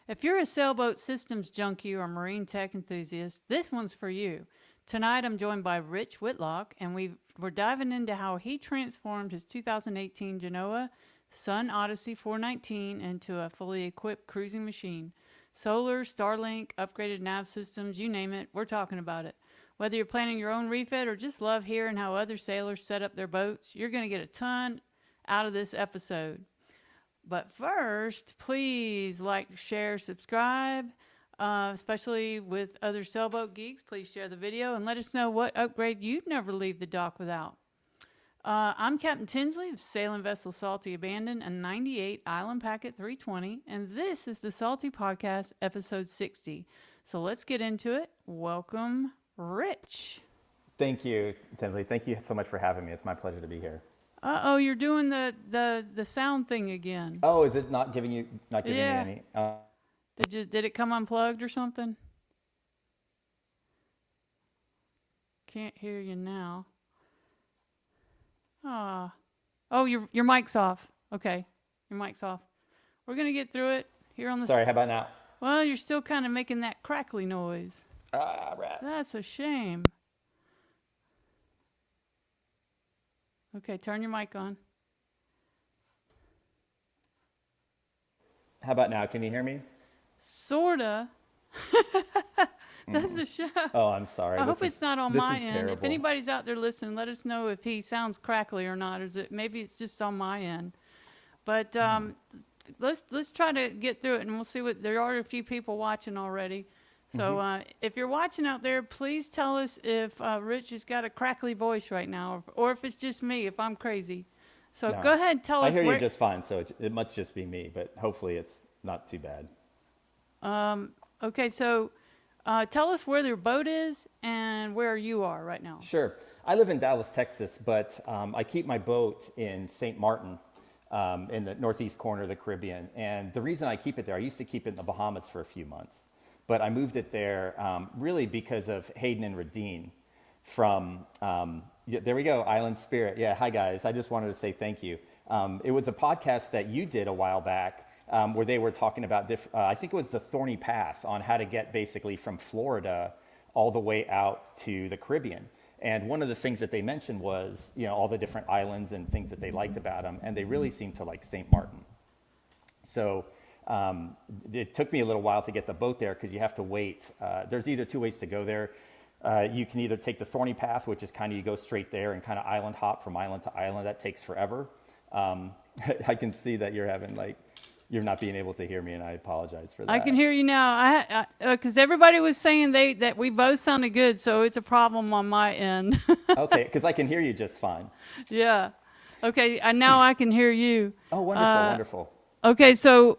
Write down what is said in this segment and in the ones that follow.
If you're a sailboat systems junkie or marine tech enthusiast, this one's for you. Tonight I'm joined by Rich Whitlock, and we're diving into how he transformed his 2018 Jeanneau Sun Odyssey 419 into a fully equipped cruising machine. Solar, Starlink, upgraded nav systems, you name it, we're talking about it. Whether you're planning your own refit or just love hearing how other sailors set up their boats, you're going to get a ton out of this episode. But first, please like, share, subscribe, especially with other sailboat geeks. Please share the video and let us know what upgrade you'd never leave the dock without. I'm Captain Tinsley of Sailing Vessel Salty Abandoned, a 98 Island Packet 320, and this is the Salty Podcast, episode 60. So let's get into it. Welcome, Rich. Thank you, Tinsley. Thank you so much for having me. It's my pleasure to be here. Uh-oh, you're doing the sound thing again. Oh, is it not giving you Yeah. any? Did it come unplugged or something? Can't hear you now. Oh, your mic's off. Okay, your mic's off. We're gonna get through it here on the. Sorry, how about now? Well, you're still kind of making that crackly noise. Rats. That's a shame. Okay, turn your mic on. How about now? Can you hear me? Sorta. That's a show. Oh, I'm sorry. I hope it's not on my end. Terrible. If anybody's out there listening, let us know if he sounds crackly or not, or is it maybe it's just on my end. But let's try to get through it, and we'll see what there are. A few people watching already. So if you're watching out there, please tell us if Rich has got a crackly voice right now, or if it's just me, if I'm crazy. So No. go ahead, tell us. I hear you just fine, so it must just be me, but hopefully it's not too bad. Okay, so tell us where their boat is and where you are right now. Sure. I live in Dallas, Texas, but I keep my boat in St. Martin in the northeast corner of the Caribbean. And the reason I keep it there, I used to keep it in the Bahamas for a few months, but I moved it there really because of Hayden and Radine from, there we go, Island Spirit. Yeah, hi guys. I just wanted to say thank you. It was a podcast that you did a while back where they were talking about, I think it was the Thorny Path on how to get basically from Florida all the way out to the Caribbean. And one of the things that they mentioned was, all the different islands and things that they liked about them. And they really seemed to like St. Martin. So it took me a little while to get the boat there because you have to wait. There's either two ways to go there. You can either take the Thorny Path, which is kind of you go straight there and kind of island hop from island to island. That takes forever. I can see that you're not being able to hear me, and I apologize for that. I can hear you now. Because everybody was saying that we both sounded good, so it's a problem on my end. Okay, because I can hear you just fine. Yeah. Okay, now I can hear you. Oh, wonderful, wonderful. Okay, so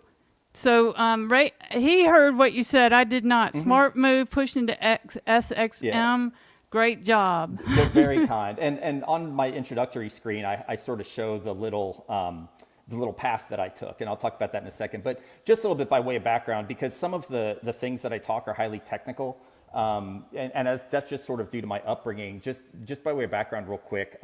Ray, he heard what you said. I did not. Smart move, push into SXM. Yeah. Great job. They're very kind. And on my introductory screen, I sort of show the little path that I took, and I'll talk about that in a second. But just a little bit by way of background, because some of the things that I talk are highly technical, that's just sort of due to my upbringing. Just by way of background real quick,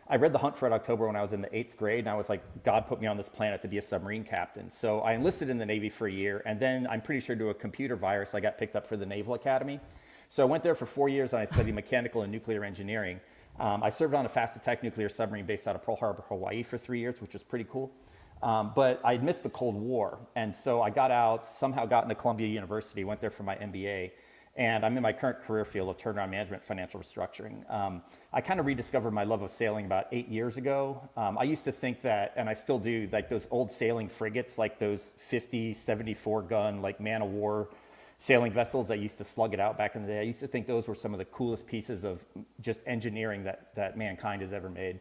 I read The Hunt for Red October when I was in the 8th grade, and I was like, God put me on this planet to be a submarine captain. So I enlisted in the Navy for a year, and then I'm pretty sure due to a computer virus, I got picked up for the Naval Academy. So I went there for 4 years, and I studied mechanical and nuclear engineering. I served on a fast attack nuclear submarine based out of Pearl Harbor, Hawaii for 3 years, which was pretty cool. But I missed the Cold War. And so I got out, somehow got into Columbia University, went there for my MBA. And I'm in my current career field of turnaround management, financial restructuring. I kind of rediscovered my love of sailing about 8 years ago. I used to think that, and I still do, like those old sailing frigates, like those 50, 74 gun, like man of war sailing vessels that used to slug it out back in the day. I used to think those were some of the coolest pieces of just engineering that mankind has ever made.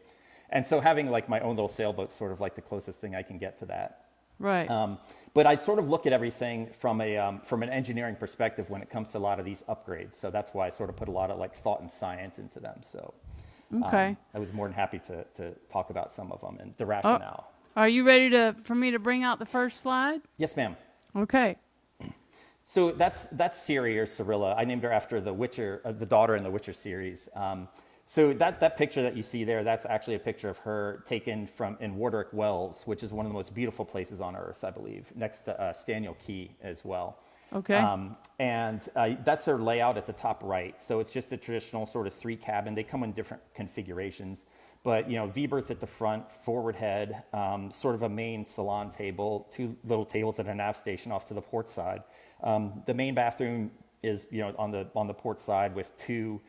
And so having like my own little sailboat's sort of like the closest thing I can get to that. Right. But I sort of look at everything from an engineering perspective when it comes to a lot of these upgrades. So that's why I sort of put a lot of like thought and science into them. So okay. I was more than happy to talk about some of them and the rationale. Are you ready for me to bring out the first slide? Yes, ma'am. Okay. So that's Ciri or Cirilla. I named her after the Witcher, the daughter in the Witcher series. So that picture that you see there, that's actually a picture of her taken in Warwick Wells, which is one of the most beautiful places on Earth, I believe, next to Staniel Key as well. Okay. And that's their layout at the top right. So it's just a traditional sort of 3 cabin. They come in different configurations, but V-berth at the front, forward head, sort of a main salon table, 2 little tables at a nav station off to the port side. The main bathroom is on the port side with 2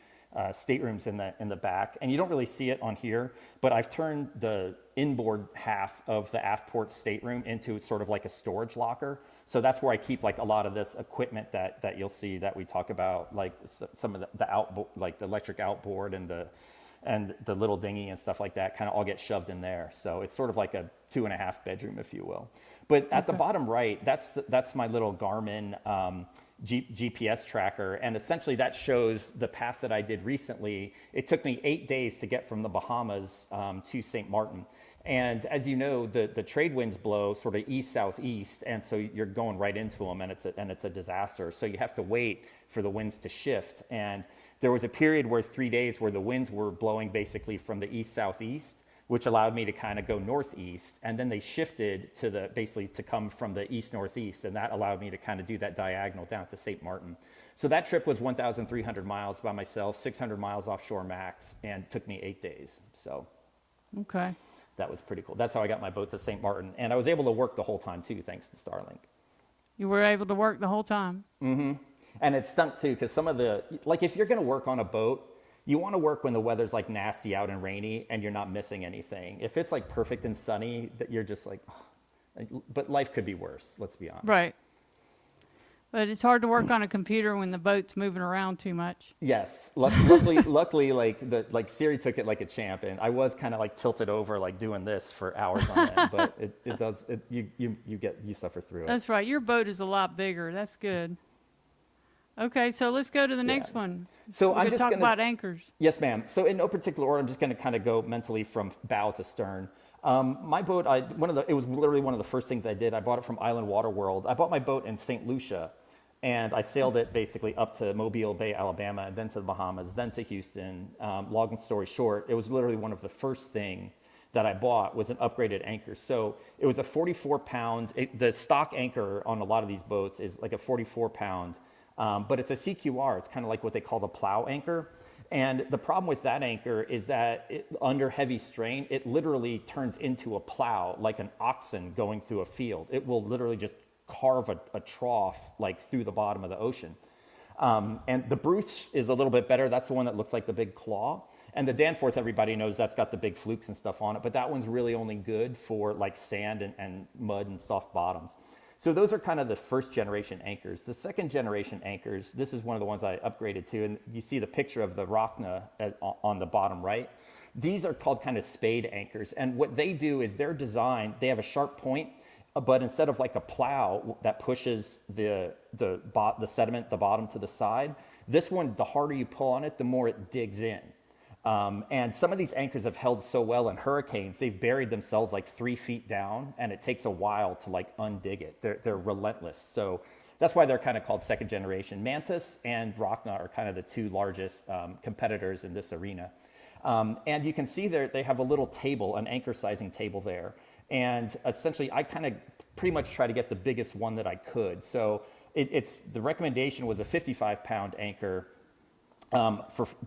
staterooms in the back, and you don't really see it on here, but I've turned the inboard half of the aft port stateroom into sort of like a storage locker. So that's where I keep like a lot of this equipment that you'll see that we talk about, like some of the outboard, like the electric outboard and the little dinghy and stuff like that, kind of all get shoved in there. So it's sort of like a 2.5 bedroom, if you will. But at the bottom right, that's my little Garmin GPS tracker, and essentially that shows the path that I did recently. It took me 8 days to get from the Bahamas to St. Martin. And as you know, the trade winds blow sort of east-southeast, and so you're going right into them, and it's a disaster. So you have to wait for the winds to shift. And there was a period where 3 days where the winds were blowing basically from the east-southeast, which allowed me to kind of go northeast, and then they shifted to basically to come from the east-northeast, and that allowed me to kind of do that diagonal down to St. Martin. So that trip was 1,300 miles by myself, 600 miles offshore max, and took me 8 days. So Okay. that was pretty cool. That's how I got my boat to St. Martin, and I was able to work the whole time too, thanks to Starlink. You were able to work the whole time. And it stunk too, because some of if you're going to work on a boat, you want to work when the weather's like nasty out and rainy and you're not missing anything. If it's like perfect and sunny, that you're just like, oh. But life could be worse, let's be honest. Right. But it's hard to work on a computer when the boat's moving around too much. Yes. Luckily, like Siri took it like a champ, and I was kind of like tilted over, like doing this for hours on end, but you suffer through it. That's right. Your boat is a lot bigger. That's good. Okay, so let's go to the next one. So We're I'm gonna just talk gonna, about anchors. Yes, ma'am. So in no particular order, I'm just going to kind of go mentally from bow to stern. My boat, it was literally one of the first things I did. I bought it from Island Water World. I bought my boat in St. Lucia, and I sailed it basically up to Mobile Bay, Alabama, and then to the Bahamas, then to Houston. Long story short, it was literally one of the first thing that I bought was an upgraded anchor. So it was a 44-pound. The stock anchor on a lot of these boats is like a 44-pound. But it's a CQR. It's kind of like what they call the plow anchor. And the problem with that anchor is that under heavy strain, it literally turns into a plow, like an oxen going through a field. It will literally just carve a trough like through the bottom of the ocean. And the Bruce is a little bit better. That's the one that looks like the big claw. And the Danforth, everybody knows that's got the big flukes and stuff on it. But that one's really only good for like sand and mud and soft bottoms. So those are kind of the first generation anchors. The second generation anchors, this is one of the ones I upgraded to, and you see the picture of the Rockna on the bottom right. These are called kind of spade anchors, and what they do is they're designed, they have a sharp point, but instead of like a plow that pushes the sediment, the bottom to the side, this one, the harder you pull on it, the more it digs in. And some of these anchors have held so well in hurricanes, they've buried themselves like 3 feet down, and it takes a while to like undig it. They're relentless. So that's why they're kind of called second generation. Mantis and Rockna are kind of the 2 largest competitors in this arena. And you can see there, they have a little table, an anchor sizing table there. And essentially I kind of pretty much try to get the biggest one that I could. So the recommendation was a 55-pound anchor.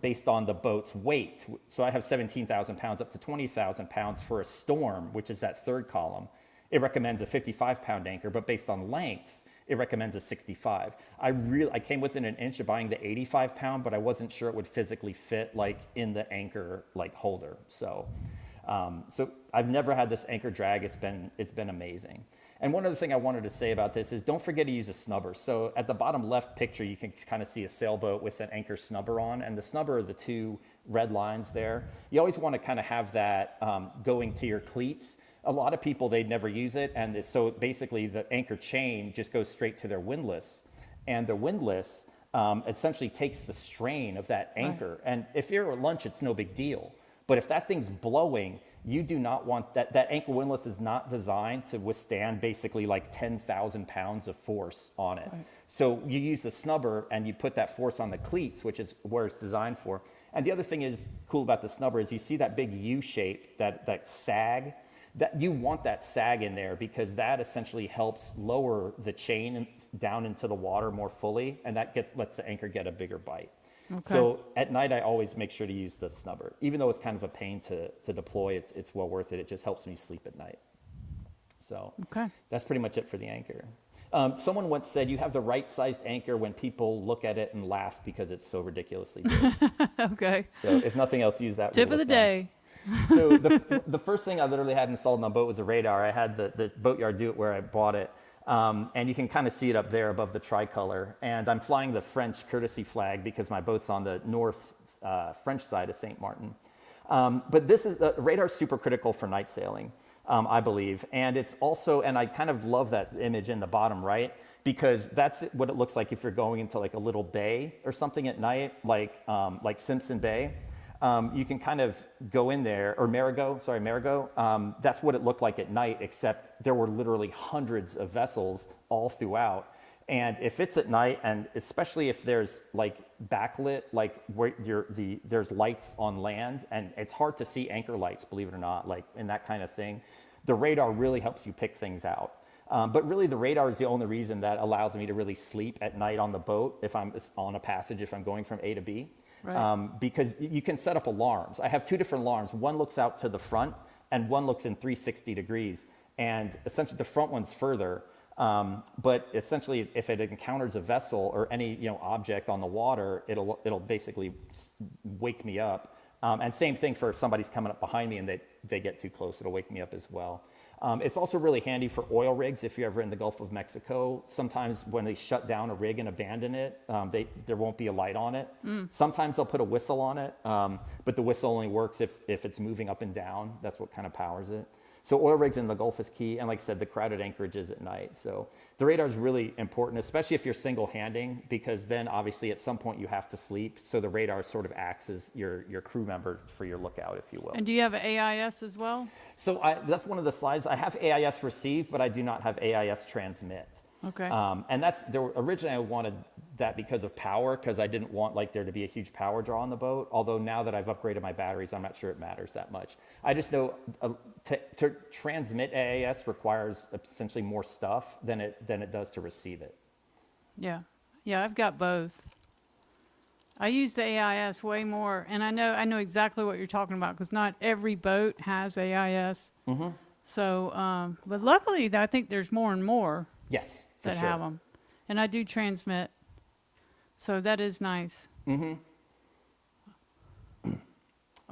Based on the boat's weight. So I have 17,000 pounds up to 20,000 pounds for a storm, which is that third column. It recommends a 55-pound anchor, but based on length, it recommends a 65. I came within an inch of buying the 85-pound, but I wasn't sure it would physically fit like in the anchor like holder. So I've never had this anchor drag. It's been amazing. And one other thing I wanted to say about this is don't forget to use a snubber. So at the bottom left picture, you can kind of see a sailboat with an anchor snubber on, and the snubber are the 2 red lines there. You always want to kind of have that going to your cleats. A lot of people, they'd never use it, and so basically the anchor chain just goes straight to their windlass, and the windlass essentially takes the strain of that anchor. Right. And if you're at lunch, it's no big deal. But if that thing's blowing, you do not want that anchor windlass is not designed to withstand basically like 10,000 pounds of force on it. Right. So you use the snubber and you put that force on the cleats, which is where it's designed for. And the other thing is cool about the snubber is you see that big U shape, that sag, that you want that sag in there because that essentially helps lower the chain down into the water more fully, and that lets the anchor get a bigger bite. Okay. So at night, I always make sure to use the snubber. Even though it's kind of a pain to deploy, it's well worth it. It just helps me sleep at night. So that's pretty much it for the anchor. Someone once said, you have the right-sized anchor when people look at it and laugh because it's so ridiculously big. Okay. So if nothing else, use that. Tip of the day. So the first thing I literally had installed on the boat was a radar. I had the boatyard do it where I bought it. And you can kind of see it up there above the tricolor. And I'm flying the French courtesy flag because my boat's on the north French side of St. Martin. But this is radar is super critical for night sailing, I believe. And it's also, and I kind of love that image in the bottom right, because that's what it looks like if you're going into like a little bay or something at night, like Simpson Bay. You can kind of go in there, or Marigot. That's what it looked like at night, except there were literally hundreds of vessels all throughout. And if it's at night, and especially if there's like backlit, like where there's lights on land, and it's hard to see anchor lights, believe it or not, like in that kind of thing, the radar really helps you pick things out. But really, the radar is the only reason that allows me to really sleep at night on the boat if I'm on a passage, if I'm going from A to B. Right. Because you can set up alarms. I have two different alarms. One looks out to the front, and one looks in 360 degrees. And essentially, the front one's further. But essentially, if it encounters a vessel or any object on the water, it'll basically wake me up. And same thing for if somebody's coming up behind me and they get too close, it'll wake me up as well. It's also really handy for oil rigs if you're ever in the Gulf of Mexico. Sometimes when they shut down a rig and abandon it, there won't be a light on it. Sometimes they'll put a whistle on it, but the whistle only works if it's moving up and down. That's what kind of powers it. So oil rigs in the Gulf is key, and like I said, the crowded anchorages at night. So the radar is really important, especially if you're single-handing, because then obviously at some point you have to sleep. So the radar sort of acts as your crew member for your lookout, if you will. And do you have AIS as well? So that's one of the slides. I have AIS receive, but I do not have AIS transmit. Okay. And originally I wanted that because of power, because I didn't want there to be a huge power draw on the boat. Although now that I've upgraded my batteries, I'm not sure it matters that much. I just know to transmit AIS requires essentially more stuff than it does to receive it. Yeah, I've got both. I use the AIS way more, and I know exactly what you're talking about because not every boat has AIS. Mm-hmm. So, but luckily, I think there's more and more. Yes. That have them, and I do transmit, so that is nice. Mm-hmm.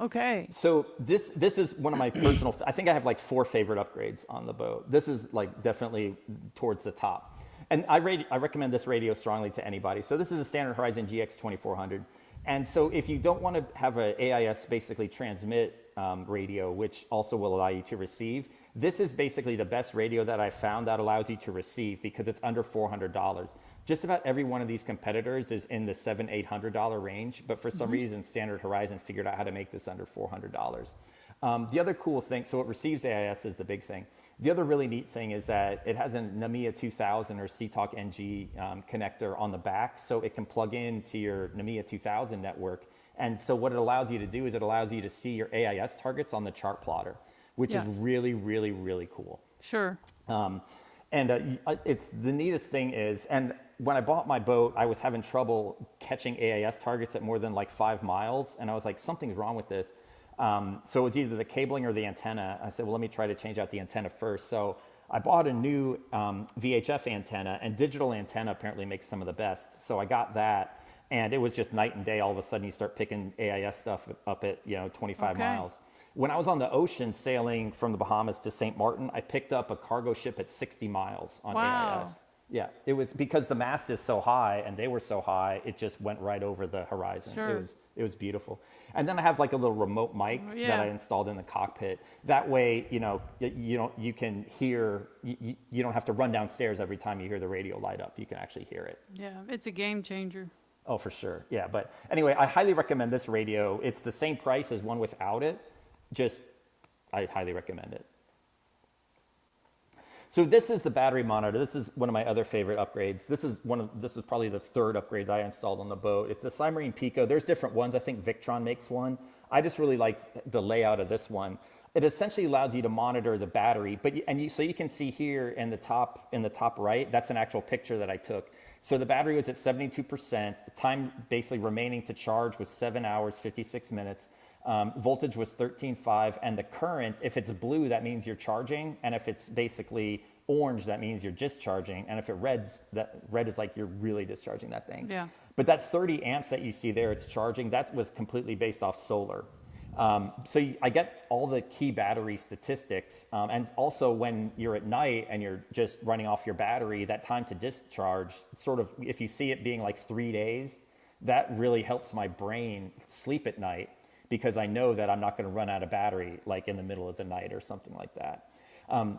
Okay. So this is one of my personal. I think I have 4 favorite upgrades on the boat. This is definitely towards the top, and I recommend this radio strongly to anybody. So this is a Standard Horizon GX 2400, and so if you don't want to have a AIS basically transmit radio, which also will allow you to receive. This is basically the best radio that I found that allows you to receive because it's under $400. Just about every one of these competitors is in the $700-800 range, but for some reason, Standard Horizon figured out how to make this under $400. The other cool thing, so it receives AIS is the big thing. The other really neat thing is that it has a NMEA 2000 or CTalk NG connector on the back, so it can plug into your NMEA 2000 network. And so what it allows you to do is it allows you to see your AIS targets on the chart plotter, which is really, really, really cool. Sure. It's the neatest thing is, and when I bought my boat, I was having trouble catching AIS targets at more than 5 miles. And I was like, something's wrong with this. So it was either the cabling or the antenna. I said, well, let me try to change out the antenna first. So I bought a new VHF antenna, and digital antenna apparently makes some of the best. So I got that. And it was just night and day. All of a sudden, you start picking AIS stuff up at 25 miles. When I was on the ocean sailing from the Bahamas to St. Martin, I picked up a cargo ship at 60 miles on AIS. Yeah, it was because the mast is so high and they were so high, it just went right over the horizon. Sure. It was beautiful. And then I have a little remote mic that I installed in the cockpit. That way, you can hear. You don't have to run downstairs every time you hear the radio light up. You can actually hear it. Yeah, it's a game changer. Oh, for sure. Yeah, but anyway, I highly recommend this radio. It's the same price as one without it. I highly recommend it. So this is the battery monitor. This is one of my other favorite upgrades. This was probably the third upgrade that I installed on the boat. It's the Cymarine Pico. There's different ones. I think Victron makes one. I just really like the layout of this one. It essentially allows you to monitor the battery, so you can see here in the top right, that's an actual picture that I took. So the battery was at 72%. Time basically remaining to charge was 7 hours, 56 minutes. Voltage was 13.5, and the current, if it's blue, that means you're charging, and if it's basically orange, that means you're discharging, and if that red is like you're really discharging that thing. Yeah. But that 30 amps that you see there, it's charging, that was completely based off solar. I get all the key battery statistics, and also when you're at night and you're just running off your battery, that time to discharge, sort of, if you see it being like 3 days, that really helps my brain sleep at night, because I know that I'm not going to run out of battery like in the middle of the night or something like that.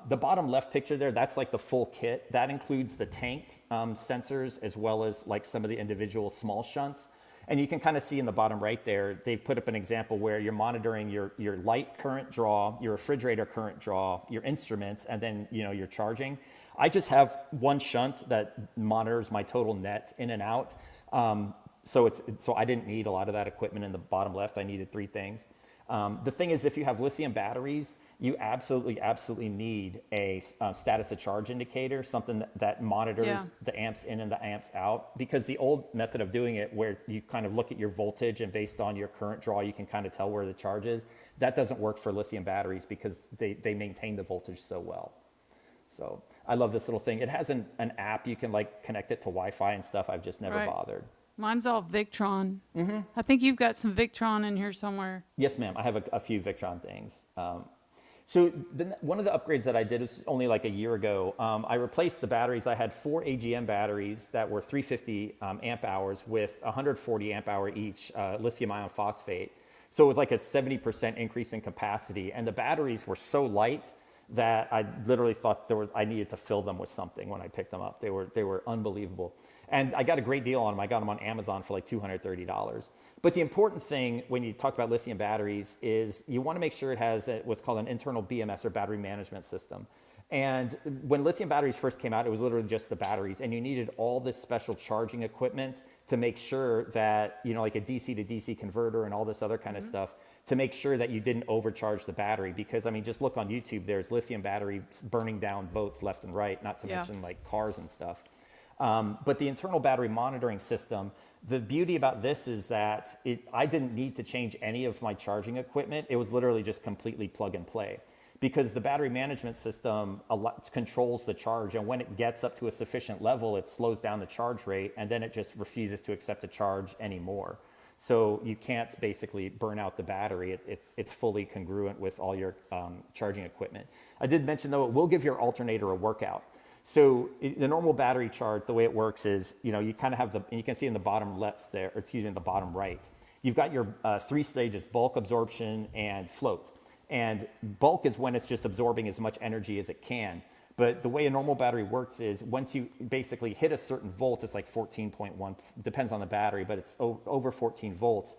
The bottom left picture there, that's like the full kit. That includes the tank sensors, as well as like some of the individual small shunts. And you can kind of see in the bottom right there, they've put up an example where you're monitoring your light current draw, your refrigerator current draw, your instruments, and then you're charging. I just have one shunt that monitors my total net in and out. So I didn't need a lot of that equipment in the bottom left. I needed 3 things. The thing is, if you have lithium batteries, you absolutely need a status of charge indicator, something that monitors the amps in and the amps out. Because the old method of doing it, where you kind of look at your voltage and based on your current draw, you can kind of tell where the charge is, that doesn't work for lithium batteries because they maintain the voltage so well. So I love this little thing. It has an app. You can like connect it to Wi-Fi and stuff. I've just never bothered. Mine's all Victron. I think you've got some Victron in here somewhere. Yes, ma'am. I have a few Victron things. So one of the upgrades that I did was only like a year ago. I replaced the batteries. I had 4 AGM batteries that were 350 amp hours with 140 amp hour each lithium ion phosphate. So it was like a 70% increase in capacity. And the batteries were so light that I literally thought I needed to fill them with something when I picked them up. They were unbelievable. And I got a great deal on them. I got them on Amazon for like $230. But the important thing when you talk about lithium batteries is you want to make sure it has what's called an internal BMS, or battery management system. And when lithium batteries first came out, it was literally just the batteries. And you needed all this special charging equipment to make sure that, like a DC to DC converter and all this other kind of stuff, to make sure that you didn't overcharge the battery. Because, I mean, just look on YouTube, there's lithium batteries burning down boats left and right, not to mention like cars and stuff. But the internal battery monitoring system, the beauty about this is that I didn't need to change any of my charging equipment. It was literally just completely plug and play, because the battery management system controls the charge. And when it gets up to a sufficient level, it slows down the charge rate, and then it just refuses to accept a charge anymore. So you can't basically burn out the battery. It's fully congruent with all your charging equipment. I did mention, though, it will give your alternator a workout. So the normal battery charge, the way it works is, you kind of have and you can see in the bottom left there, or excuse me, in the bottom right, you've got your 3 stages: bulk, absorption, and float. And bulk is when it's just absorbing as much energy as it can. But the way a normal battery works is once you basically hit a certain volt, it's like 14.1, depends on the battery, but it's over 14 volts.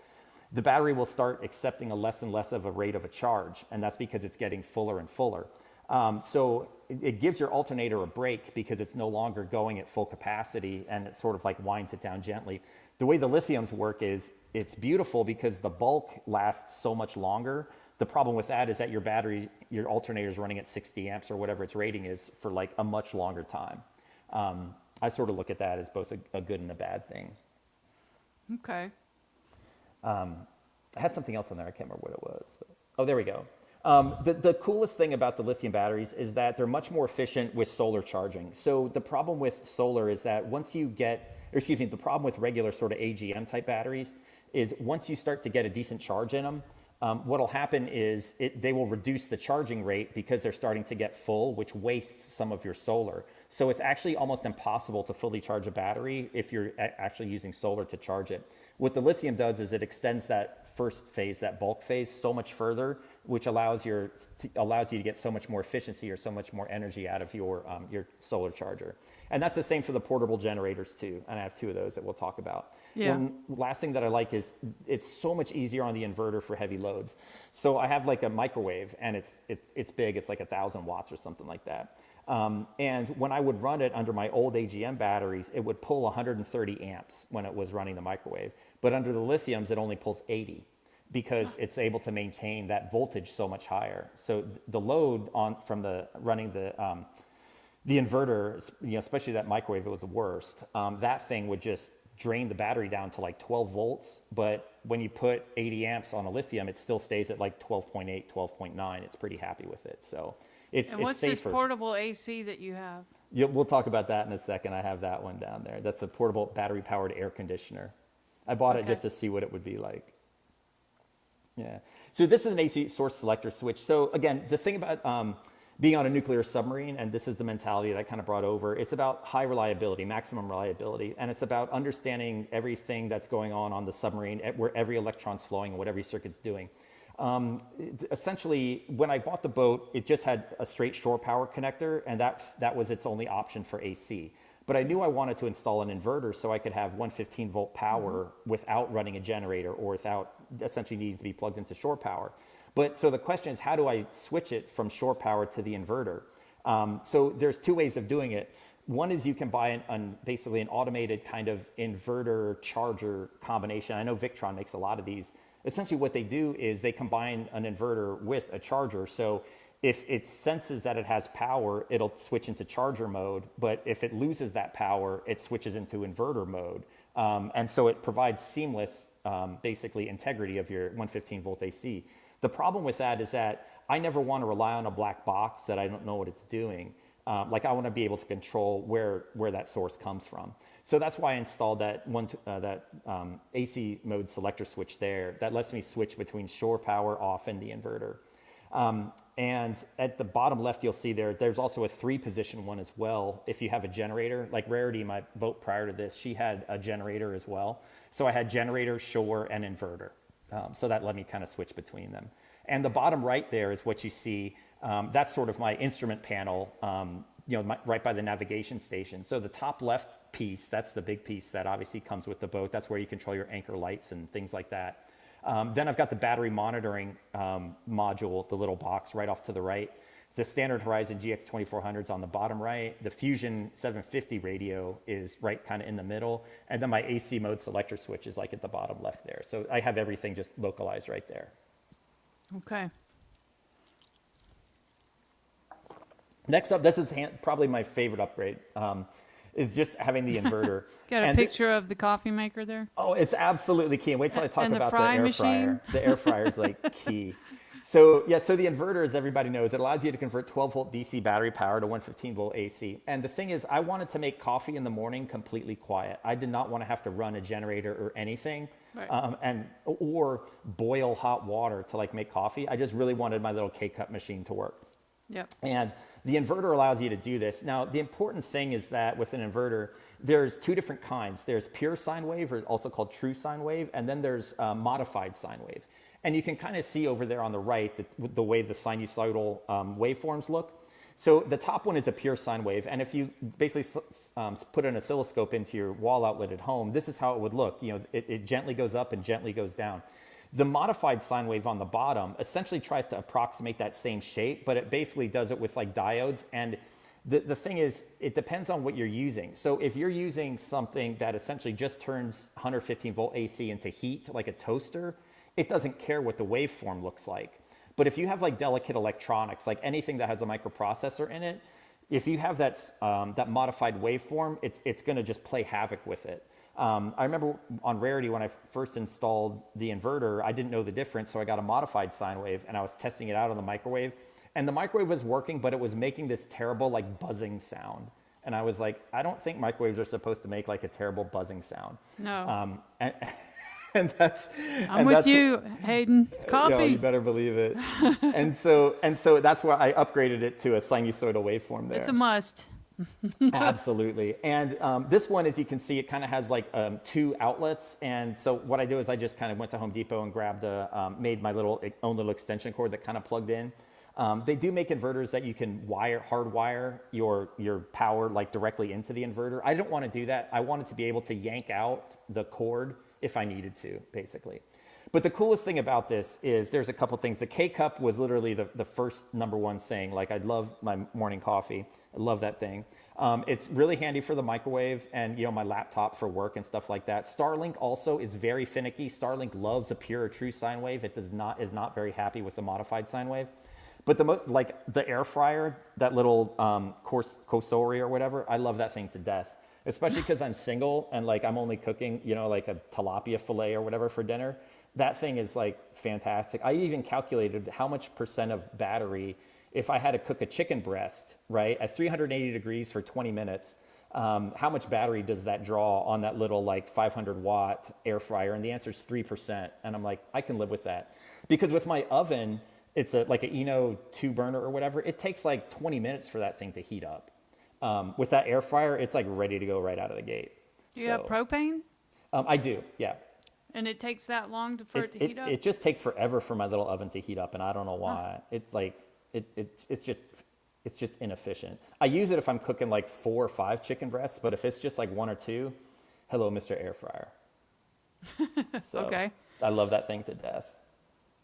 The battery will start accepting a less and less of a rate of a charge. And that's because it's getting fuller and fuller. So it gives your alternator a break because it's no longer going at full capacity, and it sort of like winds it down gently. The way the lithiums work is it's beautiful because the bulk lasts so much longer. The problem with that is that your alternator is running at 60 amps or whatever its rating is for like a much longer time. I sort of look at that as both a good and a bad thing. Okay. I had something else on there. I can't remember what it was. Oh, there we go. The coolest thing about the lithium batteries is that they're much more efficient with solar charging. So the problem with solar is that the problem with regular sort of AGM type batteries is once you start to get a decent charge in them, what'll happen is they will reduce the charging rate because they're starting to get full, which wastes some of your solar. So it's actually almost impossible to fully charge a battery if you're actually using solar to charge it. What the lithium does is it extends that first phase, that bulk phase, so much further, which allows you to get so much more efficiency or so much more energy out of your solar charger. And that's the same for the portable generators too. And I have 2 of those that we'll talk about. Yeah. One last thing that I like is it's so much easier on the inverter for heavy loads. So I have like a microwave, and it's big. It's like 1,000 watts or something like that. And when I would run it under my old AGM batteries, it would pull 130 amps when it was running the microwave. But under the lithiums, it only pulls 80 because it's able to maintain that voltage so much higher. So the load on from the running the inverter, especially that microwave, it was the worst. That thing would just drain the battery down to like 12 volts. But when you put 80 amps on a lithium, it still stays at like 12.8, 12.9. It's pretty happy with it. So it's what's safer. this portable AC that you have? Yeah, we'll talk about that in a second. I have that one down there. That's a portable battery-powered air conditioner. I bought it just to see what it would be like. Yeah. So this is an AC source selector switch. So again, the thing about being on a nuclear submarine, and this is the mentality that I kind of brought over, it's about high reliability, maximum reliability, and it's about understanding everything that's going on the submarine, where every electron's flowing and what every circuit's doing. Essentially, when I bought the boat, it just had a straight shore power connector, and that was its only option for AC. But I knew I wanted to install an inverter so I could have 115 volt power without running a generator or without essentially needing to be plugged into shore power. But so the question is, how do I switch it from shore power to the inverter? So there's two ways of doing it. One is you can buy basically an automated kind of inverter charger combination. I know Victron makes a lot of these. Essentially what they do is they combine an inverter with a charger. So if it senses that it has power, it'll switch into charger mode. But if it loses that power, it switches into inverter mode. And so it provides seamless, basically, integrity of your 115 volt AC. The problem with that is that I never want to rely on a black box that I don't know what it's doing. Like I want to be able to control where that source comes from. So that's why I installed that AC mode selector switch there. That lets me switch between shore power off and the inverter. And at the bottom left, you'll see there's also a 3-position one as well. If you have a generator, like Rarity, my boat prior to this, she had a generator as well. So I had generator, shore, and inverter. So that let me kind of switch between them. And the bottom right there is what you see. That's sort of my instrument panel, right by the navigation station. So the top left piece, that's the big piece that obviously comes with the boat. That's where you control your anchor lights and things like that. Then I've got the battery monitoring module, the little box right off to the right. The standard Horizon GX2400 is on the bottom right. The Fusion 750 radio is right kind of in the middle. And then my AC mode selector switch is like at the bottom left there. So I have everything just localized right there. Okay. Next up, this is probably my favorite upgrade, is just having the inverter. Got a picture of the coffee maker there? Oh, it's absolutely key. And wait till I talk about the air machine. fryer. The air fryer is like key. So yeah, so the inverter, as everybody knows, it allows you to convert 12 volt DC battery power to 115 volt AC. And the thing is, I wanted to make coffee in the morning completely quiet. I did not want to have to run a generator or anything, right. Or boil hot water to like make coffee. I just really wanted my little K-cup machine to work. Yep. And the inverter allows you to do this. Now, the important thing is that with an inverter, there's two different kinds. There's pure sine wave, or also called true sine wave, and then there's modified sine wave. And you can kind of see over there on the right the way the sinusoidal waveforms look. So the top one is a pure sine wave, and if you basically put an oscilloscope into your wall outlet at home, this is how it would look. It gently goes up and gently goes down. The modified sine wave on the bottom essentially tries to approximate that same shape, but it basically does it with like diodes. And the thing is, it depends on what you're using. So if you're using something that essentially just turns 115 volt AC into heat, like a toaster, it doesn't care what the waveform looks like. But if you have like delicate electronics, like anything that has a microprocessor in it, if you have that modified waveform, it's going to just play havoc with it. I remember on Rarity, when I first installed the inverter, I didn't know the difference, so I got a modified sine wave, and I was testing it out on the microwave. And the microwave was working, but it was making this terrible like buzzing sound. And I was like, I don't think microwaves are supposed to make like a terrible buzzing sound. No. And that's I'm with you, Hayden. Coffee. You better believe it. and so that's where I upgraded it to a sinusoidal waveform there. It's a must. Absolutely. And this one, as you can see, it kind of has like 2 outlets. And so what I do is I just kind of went to Home Depot and grabbed made my own little extension cord that kind of plugged in. They do make inverters that you can hardwire your power like directly into the inverter. I don't want to do that. I wanted to be able to yank out the cord if I needed to, basically. But the coolest thing about this is there's a couple things. The K-Cup was literally the first number one thing. Like, I love my morning coffee. I love that thing. It's really handy for the microwave and, you know, my laptop for work and stuff like that. Starlink also is very finicky. Starlink loves a pure or true sine wave. It is not very happy with the modified sine wave. But like the air fryer, that little Kosori or whatever, I love that thing to death. Especially because I'm single and like I'm only cooking, you know, like a tilapia fillet or whatever for dinner. That thing is like fantastic. I even calculated how much percent of battery if I had to cook a chicken breast, right, at 380 degrees for 20 minutes. How much battery does that draw on that little like 500 watt air fryer? And the answer is 3%. And I'm like, I can live with that. Because with my oven, it's like an Jeanneau 2 burner or whatever. It takes like 20 minutes for that thing to heat up. With that air fryer, it's like ready to go right out of the gate. Do you have propane? I do, yeah. And it takes that long for it to heat up? It just takes forever for my little oven to heat up, and I don't know why. Huh. It's like it's just inefficient. I use it if I'm cooking like 4 or 5 chicken breasts, but if it's just like 1 or 2, hello, Mr. Air Fryer. So, okay. I love that thing to death.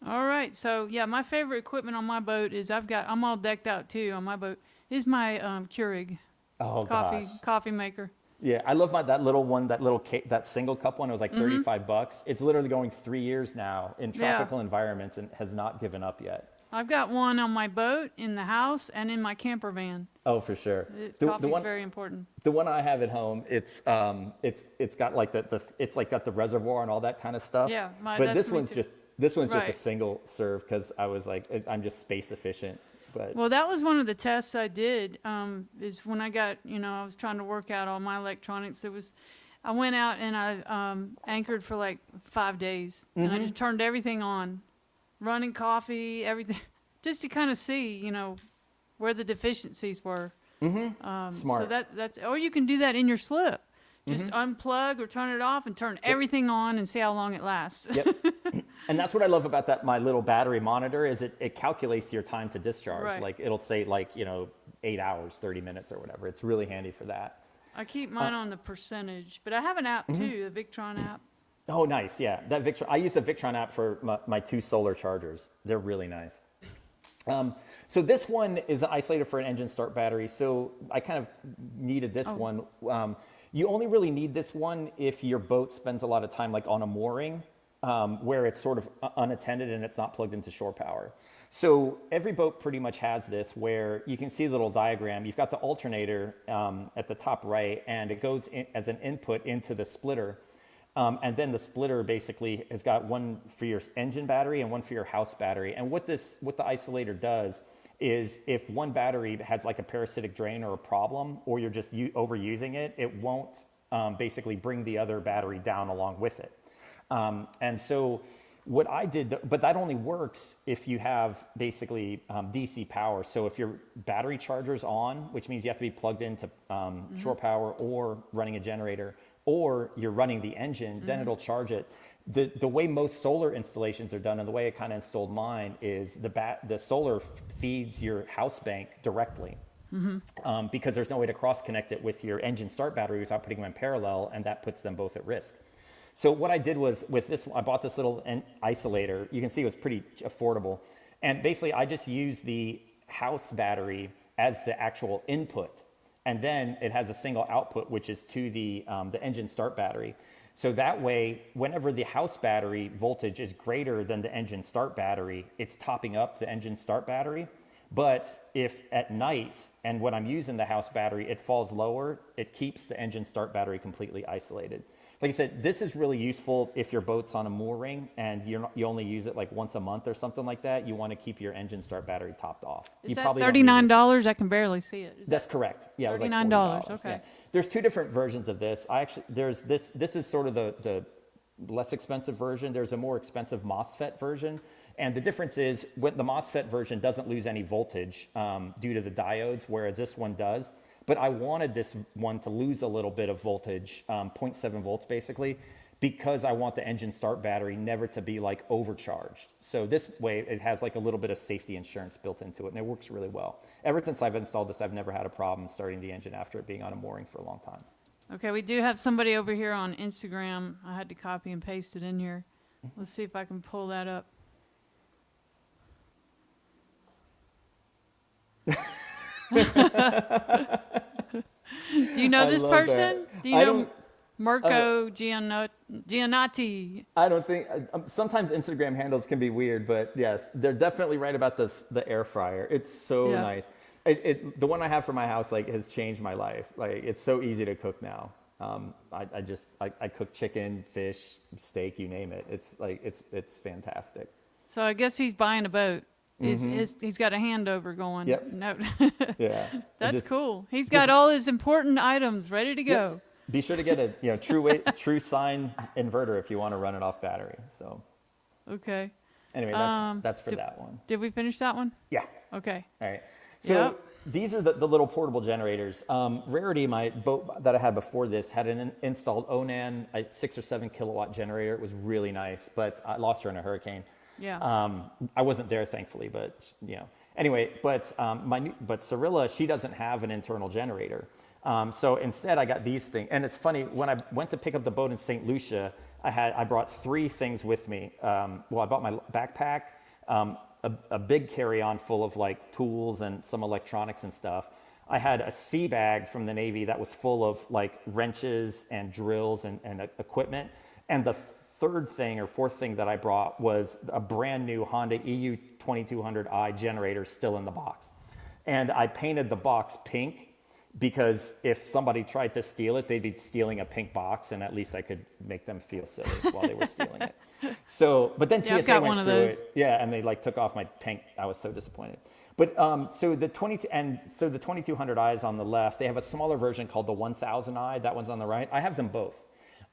All right, so yeah, my favorite equipment on my boat is I'm all decked out too on my boat. Is my Keurig coffee maker. Yeah, I love that little one, that single cup one. It was like $35. It's literally going 3 years now in tropical environments and has not given up yet. I've got one on my boat, in the house, and in my camper van. Oh, for sure. Coffee's very important. The one I have at home, it's got like it's like got the reservoir and all that kind of stuff. Yeah, but this one's just a single serve because I was like, I'm just space efficient. But well, that was one of the tests I did. Is when I got, I was trying to work out all my electronics. I went out and I anchored for like 5 days, and I just turned everything on, running coffee, everything, just to kind of see, where the deficiencies were. Smart. So that's, or you can do that in your slip. Just unplug or turn it off and turn everything on and see how long it lasts. Yep. And that's what I love about my little battery monitor is it calculates your time to discharge. Right. Like it'll say 8 hours, 30 minutes or whatever. It's really handy for that. I keep mine on the percentage, but I have an app too, the Victron app. Oh, nice. Yeah. That Victron, I use the Victron app for my 2 solar chargers. They're really nice. So this one is an isolator for an engine start battery. So I kind of needed this one. You only really need this one if your boat spends a lot of time like on a mooring where it's sort of unattended and it's not plugged into shore power. So every boat pretty much has this where you can see the little diagram. You've got the alternator at the top right, and it goes in as an input into the splitter. And then the splitter basically has got one for your engine battery and one for your house battery. And what the isolator does is if one battery has like a parasitic drain or a problem, or you're just overusing it, it won't basically bring the other battery down along with it. And so what I did, but that only works if you have basically DC power. So if your battery charger's on, which means you have to be plugged into shore power or running a generator, or you're running the engine, then it'll charge it. The way most solar installations are done, and the way I kind of installed mine, is the solar feeds your house bank directly because there's no way to cross connect it with your engine start battery without putting them in parallel, and that puts them both at risk. So what I did was with this, I bought this little isolator. You can see it was pretty affordable, and basically I just used the house battery as the actual input, and then it has a single output, which is to the engine start battery. So that way, whenever the house battery voltage is greater than the engine start battery, it's topping up the engine start battery. But if at night, and when I'm using the house battery, it falls lower, it keeps the engine start battery completely isolated. Like I said, this is really useful if your boat's on a mooring and you only use it like once a month or something like that. You want to keep your engine start battery topped off. Is that $39? I can barely see it. That's correct. Yeah, it was like $39. Okay. Yeah. There's 2 different versions of this. There's this is sort of the less expensive version. There's a more expensive MOSFET version. And the difference is when the MOSFET version doesn't lose any voltage due to the diodes, whereas this one does. But I wanted this one to lose a little bit of voltage, 0.7 volts basically, because I want the engine start battery never to be like overcharged. So this way it has like a little bit of safety insurance built into it, and it works really well. Ever since I've installed this, I've never had a problem starting the engine after it being on a mooring for a long time. Okay, we do have somebody over here on Instagram. I had to copy and paste it in here. Let's see if I can pull that up. Do you know I this love person? that. Do you I know don't. Mirko Giannati? I don't think. Sometimes Instagram handles can be weird, but yes, they're definitely right about the air fryer. It's so Yeah. nice. The one I have for my house like has changed my life. Like it's so easy to cook now. I cook chicken, fish, steak, you name it. It's like it's fantastic. So I guess he's buying a boat. He's got a handover going. Yep. No, Yeah. that's cool. He's just- got all his important items ready to go. Yep. Be sure to get a true sine inverter if you want to run it off battery. So Okay. anyway, that's for that one. Did we finish that one? Yeah. Okay. All right. So Yep. these are the little portable generators. Rarity, my boat that I had before this, had an installed Onan, a 6 or 7 kilowatt generator. It was really nice, but I lost her in a hurricane. Yeah. I wasn't there, thankfully, but Anyway, but Cirilla, she doesn't have an internal generator. So instead, I got these things. And it's funny, when I went to pick up the boat in St. Lucia, I brought 3 things with me. I bought my backpack, a big carry-on full of like tools and some electronics and stuff. I had a sea bag from the Navy that was full of like wrenches and drills and equipment. And the third thing or fourth thing that I brought was a brand new Honda EU 2200i generator still in the box. And I painted the box pink because if somebody tried to steal it, they'd be stealing a pink box, and at least I could make them feel silly while they were stealing it. So, but then I've TSA got went one of through those. it, and they like took off my pink. I was so disappointed. But so the 2200i is on the left. They have a smaller version called the 1000i. That one's on the right. I have them both.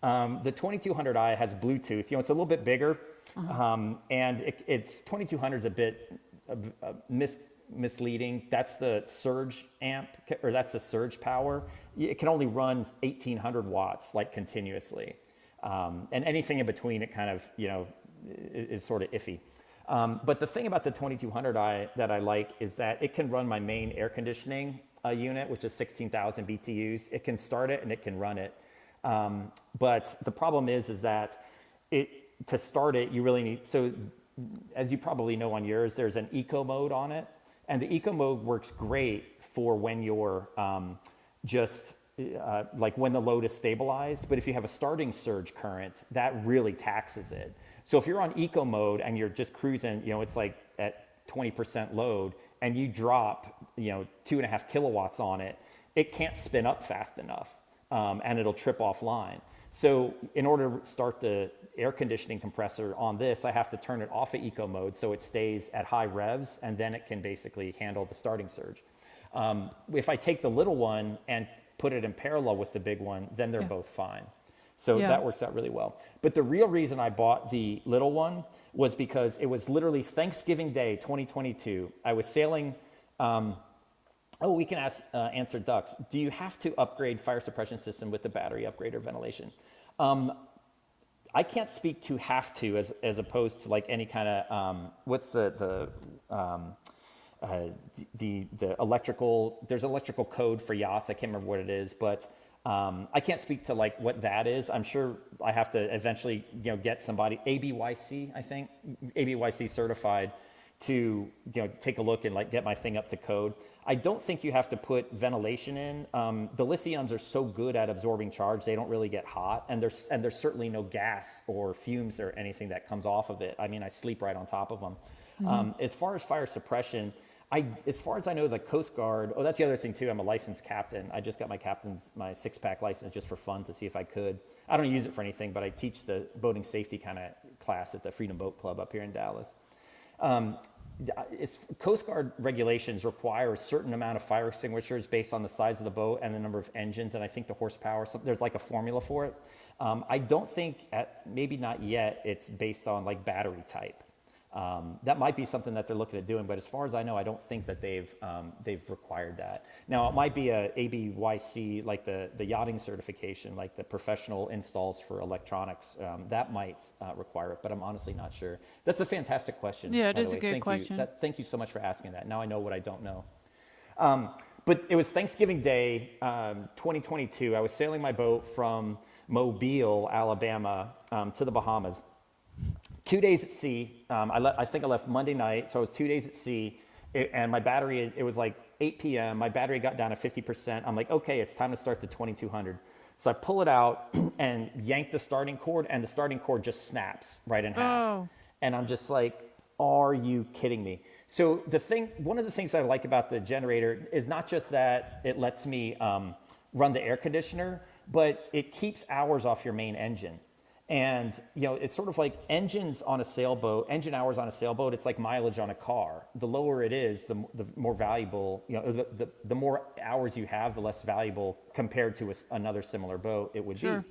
The 2200i has Bluetooth. It's a little bit bigger, and it's 2200 is a bit misleading. That's the surge amp, or that's the surge power. It can only run 1800 watts like continuously, and anything in between it kind of is sort of iffy. But the thing about the 2200i that I like is that it can run my main air conditioning unit, which is 16,000 BTUs. It can start it and it can run it. But the problem is that to start it, you really need, so as you probably know on yours, there's an eco mode on it. And the eco mode works great for when you're like when the load is stabilized. But if you have a starting surge current, that really taxes it. So if you're on eco mode and you're just cruising, it's like at 20% load and you drop, 2.5 kilowatts on it, it can't spin up fast enough. And it'll trip offline. So in order to start the air conditioning compressor on this, I have to turn it off of eco mode so it stays at high revs, and then it can basically handle the starting surge. If I take the little one and put it in parallel with the big one, then they're both fine. So that works out really well. But the real reason I bought the little one was because it was literally Thanksgiving Day, 2022. I was sailing. We can answer ducks. Do you have to upgrade fire suppression system with the battery upgrade or ventilation? I can't speak to have to as opposed to like any kind of what's the electrical. There's electrical code for yachts. I can't remember what it is, but I can't speak to like what that is. I'm sure I have to eventually get somebody ABYC, I think ABYC certified to take a look and like get my thing up to code. I don't think you have to put ventilation in. The lithiums are so good at absorbing charge, they don't really get hot, and there's certainly no gas or fumes or anything that comes off of it. I mean, I sleep right on top of them. Mm-hmm. As far as fire suppression, as far as I know, the Coast Guard. Oh, that's the other thing too. I'm a licensed captain. I just got my 6-pack license just for fun to see if I could. I don't use it for anything, but I teach the boating safety kind of class at the Freedom Boat Club up here in Dallas. Coast Guard regulations require a certain amount of fire extinguishers based on the size of the boat and the number of engines, and I think the horsepower. So there's like a formula for it. I don't think, maybe not yet, it's based on like battery type. That might be something that they're looking at doing, but as far as I know, I don't think that they've required that. Now, it might be a ABYC, like the yachting certification, like the professional installs for electronics. That might require it, but I'm honestly not sure. That's a fantastic question. Yeah, it is a good question. Thank you so much for asking that. Now I know what I don't know. But it was Thanksgiving Day, 2022. I was sailing my boat from Mobile, Alabama, to the Bahamas. 2 days at sea. I think I left Monday night, so I was 2 days at sea, and my battery, it was like 8 p.m. My battery got down to 50%. I'm like, okay, it's time to start the 2200. So I pull it out and yank the starting cord, and the starting cord just snaps right in half. Oh. And I'm just like, are you kidding me? So one of the things I like about the generator is not just that it lets me run the air conditioner, but it keeps hours off your main engine. And, it's sort of like engine hours on a sailboat, it's like mileage on a car. The lower it is, the more valuable, the more hours you have, the less valuable compared to another similar boat it would Sure.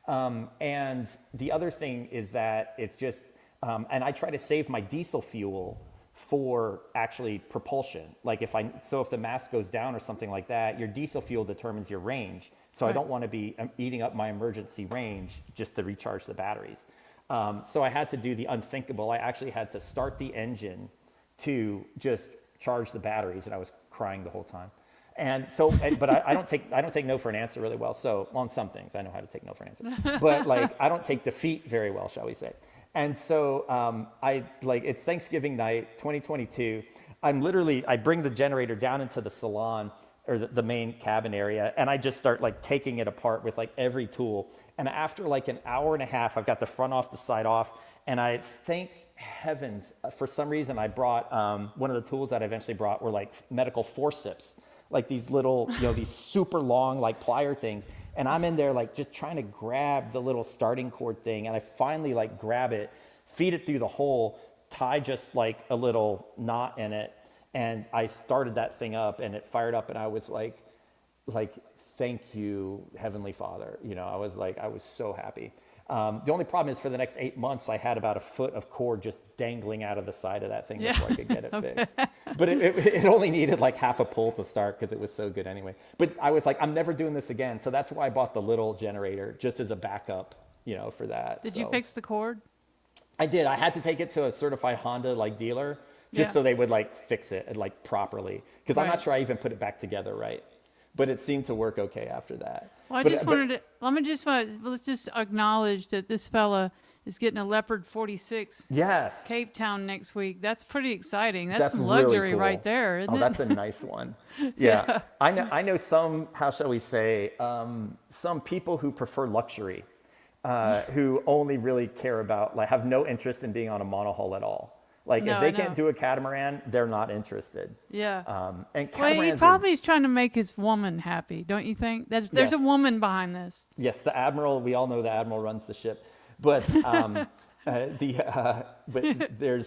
be. And the other thing is that it's just, and I try to save my diesel fuel for actually propulsion. Like if the mast goes down or something like that, your diesel fuel determines your range. So Right. I don't want to be eating up my emergency range just to recharge the batteries. So I had to do the unthinkable. I actually had to start the engine to just charge the batteries, and I was crying the whole time. And so, but I don't take no for an answer really well. So on some things, I know how to take no for an answer, but like I don't take defeat very well, shall we say? And so it's Thanksgiving night, 2022. I bring the generator down into the salon or the main cabin area, and I just start like taking it apart with like every tool. And after like an hour and a half, I've got the front off, the side off, and I thank heavens for some reason I brought one of the tools that I eventually brought were like medical forceps, like these little, these super long like plier things. And I'm in there like just trying to grab the little starting cord thing, and I finally like grab it, feed it through the hole, tie just like a little knot in it, and I started that thing up, and it fired up, and I was like, thank you, Heavenly Father. I was so happy. The only problem is for the next 8 months, I had about a foot of cord just dangling out of the side of that thing before I could get it fixed. But it only needed like half a pull to start because it was so good anyway. But I was like, I'm never doing this again. So that's why I bought the little generator just as a backup, for that. Did you fix the cord? I did. I had to take it to a certified Honda like dealer just so they would like fix it like properly. Because I'm not sure I even put it back together right. But it seemed to work okay after that. Well, let's just acknowledge that this fella is getting a Leopard 46 yes. Cape Town next week. That's pretty exciting. That's some really luxury cool. right there, isn't it? That's a nice one. Yeah. I know some, how shall we say, some people who prefer luxury, who only really care about, like have no interest in being on a monohull at all. Like if they can't do a catamaran, they're not interested. Yeah. And he probably is trying to make his woman happy, don't you think? There's a woman behind this. Yes, the admiral. We all know the admiral runs the ship, but there's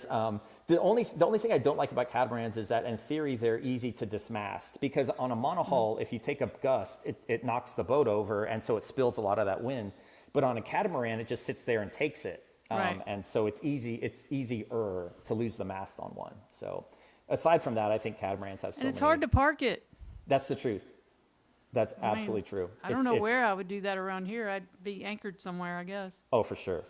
the only thing I don't like about catamarans is that in theory they're easy to dismast, because on a monohull, if you take a gust, it knocks the boat over, and so it spills a lot of that wind. But on a catamaran, it just sits there and takes it. Right. And so it's easier to lose the mast on one. So aside from that, I think catamarans have so many. And it's hard to park it. That's the truth. That's absolutely true. I don't know where I would do that around here. I'd be anchored somewhere, I guess. Oh, for sure.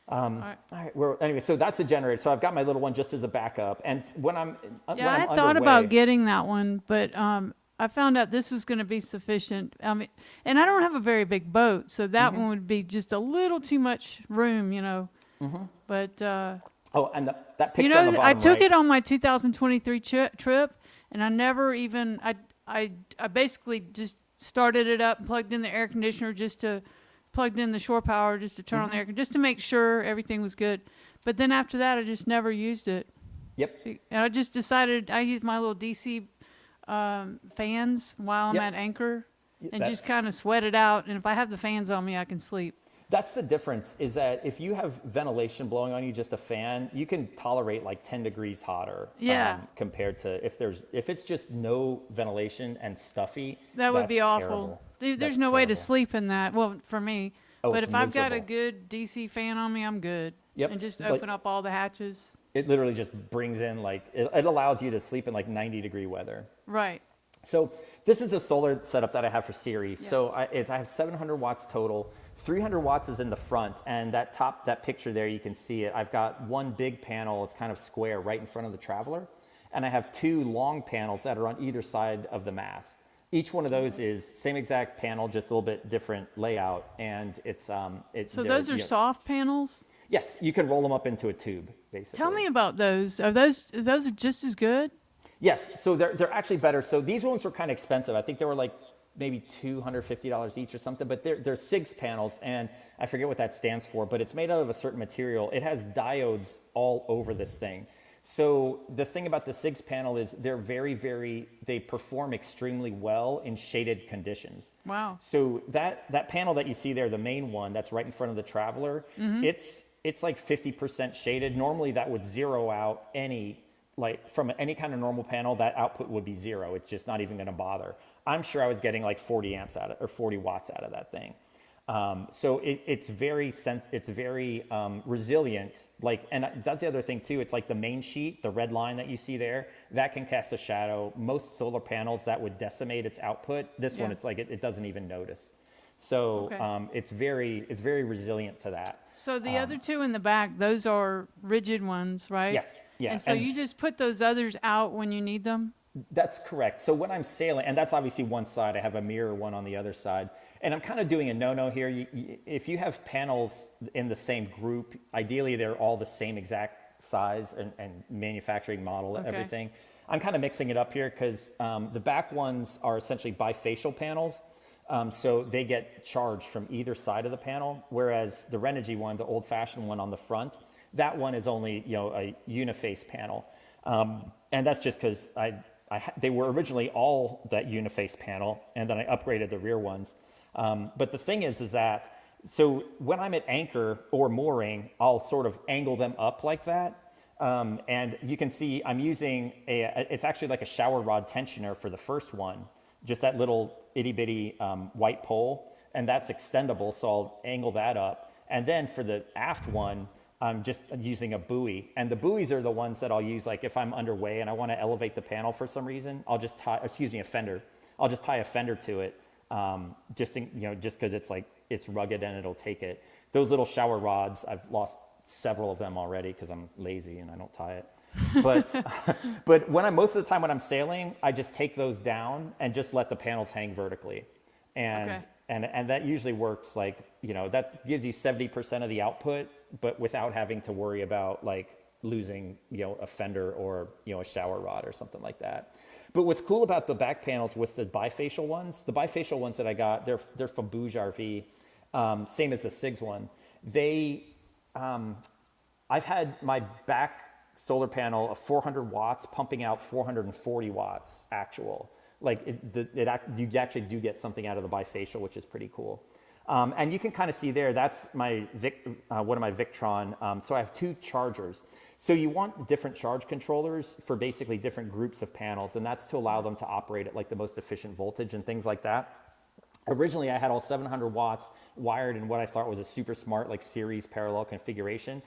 All right. All right. Well, anyway, so that's the generator. So I've got my little one just as a backup. And I thought about getting that one, but I found out this was going to be sufficient. And I don't have a very big boat, so that one would be just a little too much room, But and that picture on the bottom I took right. it on my 2023 trip, and I never even I basically just started it up, plugged in the air conditioner plugged in the shore power just to turn on the air conditioner, just to make sure everything was good. But then after that, I just never used it. Yep. And I just decided I used my little DC fans while I'm at anchor, and just kind of sweat it out. And if I have the fans on me, I can sleep. That's the difference, is that if you have ventilation blowing on you, just a fan, you can tolerate like 10 degrees hotter. Compared to if it's just no ventilation and stuffy. That would be awful. Terrible. There's no way to sleep in that. Well, for me. But if I've got a miserable. good DC fan on me, I'm good. Yep. And just open up all the hatches. It literally just brings in it allows you to sleep in like 90-degree weather. Right. So this is a solar setup that I have for Siri. Yeah. So I have 700 watts total. 300 watts is in the front, and that picture there, you can see it. I've got one big panel, it's kind of square, right in front of the Traveler, and I have two long panels that are on either side of the mast. Each one of those is same exact panel, just a little bit different layout, and it's So those are soft panels? Yes, you can roll them up into a tube, basically. Tell me about those. Are those just as good? Yes, so they're actually better. So these ones were kind of expensive. I think they were like maybe $250 each or something, but they're SIGS panels, and I forget what that stands for, but it's made out of a certain material. It has diodes all over this thing. So the thing about the SIGS panel is they're they perform extremely well in shaded conditions. Wow. So that panel that you see there, the main one that's right in front of the Traveler, it's like 50% shaded. Normally that would zero out from any kind of normal panel, that output would be zero. It's just not even going to bother. I'm sure I was getting like 40 amps out of, or 40 watts out of that thing. So it's very resilient. And that's the other thing too. It's like the main sheet, the red line that you see there, that can cast a shadow. Most solar panels that would decimate its output. This one, it's like it doesn't even notice. So it's very resilient to that. So the other two in the back, those are rigid ones, right? Yes. Yeah. And so you just put those others out when you need them? That's correct. So when I'm sailing, and that's obviously one side, I have a mirror one on the other side. And I'm kind of doing a no-no here. If you have panels in the same group, ideally they're all the same exact size and manufacturing model, everything. I'm kind of mixing it up here because the back ones are essentially bifacial panels. So they get charged from either side of the panel, whereas the Renogy one, the old-fashioned one on the front, that one is only a uniface panel. And that's just because they were originally all that uniface panel, and then I upgraded the rear ones. But the thing is that, so when I'm at anchor or mooring, I'll sort of angle them up like that. And you can see I'm using it's actually like a shower rod tensioner for the first one, just that little itty bitty white pole, and that's extendable. So I'll angle that up. And then for the aft one, I'm just using a buoy, and the buoys are the ones that I'll use like if I'm underway and I want to elevate the panel for some reason. I'll just tie, a fender. I'll just tie a fender to it, just because it's rugged and it'll take it. Those little shower rods, I've lost several of them already because I'm lazy and I don't tie it. But most of the time when I'm sailing, I just take those down and just let the panels hang vertically, and that usually works. That gives you 70% of the output, but without having to worry about losing a fender or a shower rod or something like that. But what's cool about the back panels with the bifacial ones that I got, they're from Bouge RV, same as the SIGS one. I've had my back solar panel of 400 watts pumping out 440 watts actual. You actually do get something out of the bifacial, which is pretty cool. And you can kind of see there, that's my one of my Victron. So I have two chargers. So you want different charge controllers for basically different groups of panels, and that's to allow them to operate at the most efficient voltage and things like that. Originally, I had all 700 watts wired in what I thought was a super smart series parallel configuration.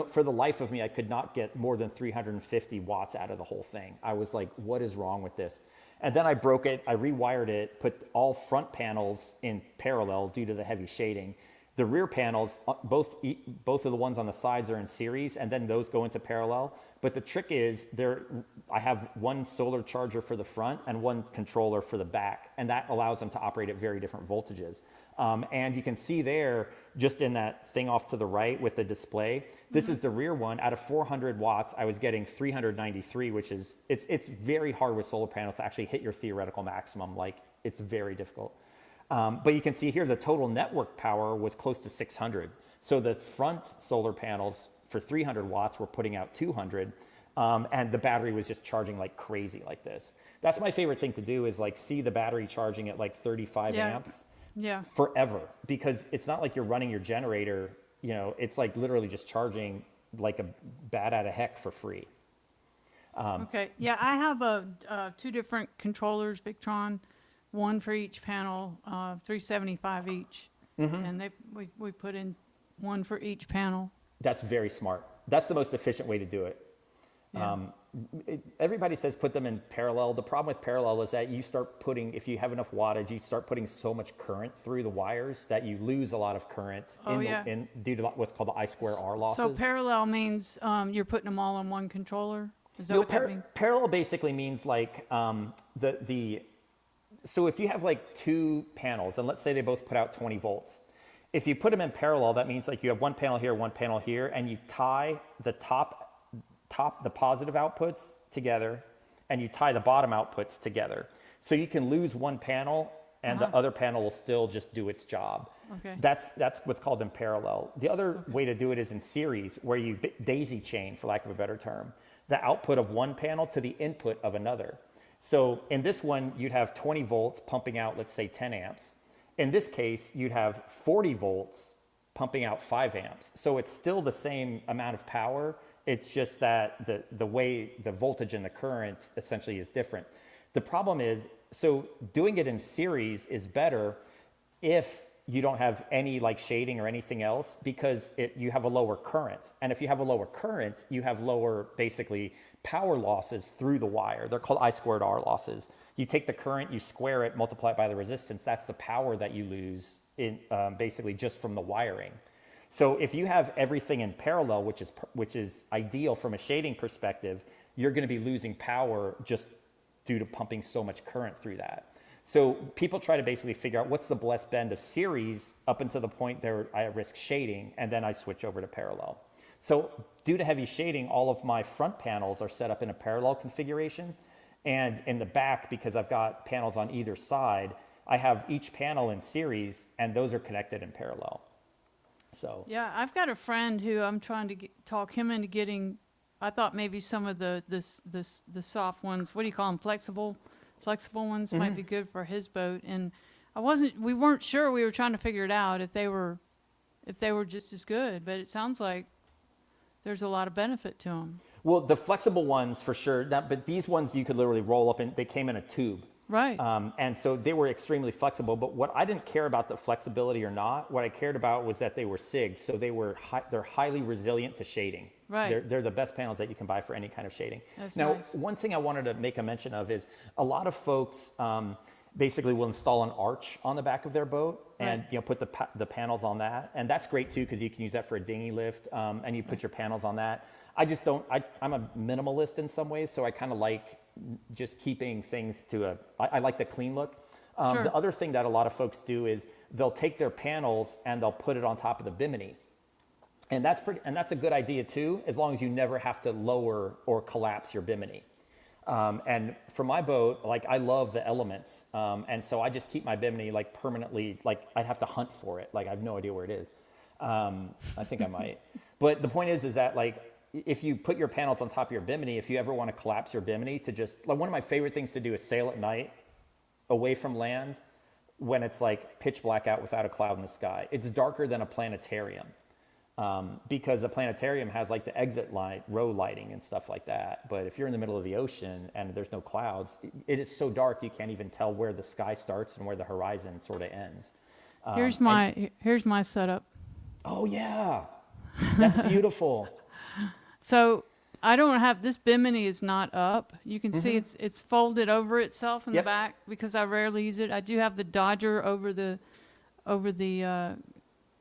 For the life of me, I could not get more than 350 watts out of the whole thing. I was like, what is wrong with this? And then I broke it, I rewired it, put all front panels in parallel due to the heavy shading. The rear panels, both of the ones on the sides are in series, and then those go into parallel. But the trick is, I have one solar charger for the front and one controller for the back, and that allows them to operate at very different voltages. And you can see there, just in that thing off to the right with the display, this is the rear one. Out of 400 watts, I was getting 393, which is, it's very hard with solar panels to actually hit your theoretical maximum. It's very difficult. But you can see here, the total network power was close to 600. So the front solar panels for 300 watts were putting out 200. And the battery was just charging like crazy like this. That's my favorite thing to do, is see the battery charging at 35 amps. Yeah. Forever, because it's not like you're running your generator, it's literally just charging like a bat out of heck for free. Okay. Yeah, I have two different controllers, Victron, one for each panel, 375 each. And we put in one for each panel. That's very smart. That's the most efficient way to do it. Yeah. Everybody says put them in parallel. The problem with parallel is that you start putting, if you have enough wattage, you start putting so much current through the wires that you lose a lot of current due to what's called the I2R losses. So parallel means you're putting them all on one controller? Is that what that means? Parallel basically means so if you have two panels, and let's say they both put out 20 volts, If you put them in parallel, that means like you have one panel here, one panel here, and you tie the the positive outputs together, and you tie the bottom outputs together. So you can lose one panel and the other panel will still just do its job. Okay. That's what's called in parallel. The other way to do it is in series, where you daisy chain, for lack of a better term, the output of one panel to the input of another. So in this one, you'd have 20 volts pumping out, let's say 10 amps. In this case, you'd have 40 volts pumping out 5 amps. So it's still the same amount of power. It's just that the way the voltage and the current essentially is different. The problem is, so doing it in series is better if you don't have any like shading or anything else, because you have a lower current. And if you have a lower current, you have lower basically power losses through the wire. They're called I²R losses. You take the current, you square it, multiply it by the resistance. That's the power that you lose in basically just from the wiring. So if you have everything in parallel, which is ideal from a shading perspective, you're going to be losing power just due to pumping so much current through that. So people try to basically figure out what's the best blend of series up until the point there I risk shading, and then I switch over to parallel. So due to heavy shading, all of my front panels are set up in a parallel configuration. And in the back, because I've got panels on either side, I have each panel in series, and those are connected in parallel. So yeah, I've got a friend who I'm trying to talk him into getting. I thought maybe some of the soft ones. What do you call them? Flexible ones might be good for his boat. And we weren't sure. We were trying to figure it out if they were just as good. But it sounds like there's a lot of benefit to them. Well, the flexible ones for sure, but these ones you could literally roll up, and they came in a tube. Right. And so they were extremely flexible. But what I didn't care about the flexibility or not, what I cared about was that they were SIG. So they're highly resilient to shading. Right. They're the best panels that you can buy for any kind of shading. That's now, nice. One thing I wanted to make a mention of is a lot of folks basically will install an arch on the back of their boat and put the panels on that. And that's great too, because you can use that for a dinghy lift, and you put your panels on that. I just don't, I'm a minimalist in some ways, so I kind of like just keeping things to I like the clean look. Sure. The other thing that a lot of folks do is they'll take their panels and they'll put it on top of the bimini. And that's a good idea too, as long as you never have to lower or collapse your bimini. And for my boat, like I love the elements. And so I just keep my bimini like permanently, like I'd have to hunt for it. Like I have no idea where it is. I think I might. But the point is that like, if you put your panels on top of your bimini, if you ever want to collapse your bimini to just, like one of my favorite things to do is sail at night away from land when it's like pitch black out without a cloud in the sky. It's darker than a planetarium. Because the planetarium has like the exit light, row lighting and stuff like that. But if you're in the middle of the ocean and there's no clouds, it is so dark you can't even tell where the sky starts and where the horizon sort of ends. Here's my setup. Oh yeah, that's beautiful. So I don't have, this bimini is not up. You can see it's folded over itself in the back because I rarely use it. I do have the Dodger over the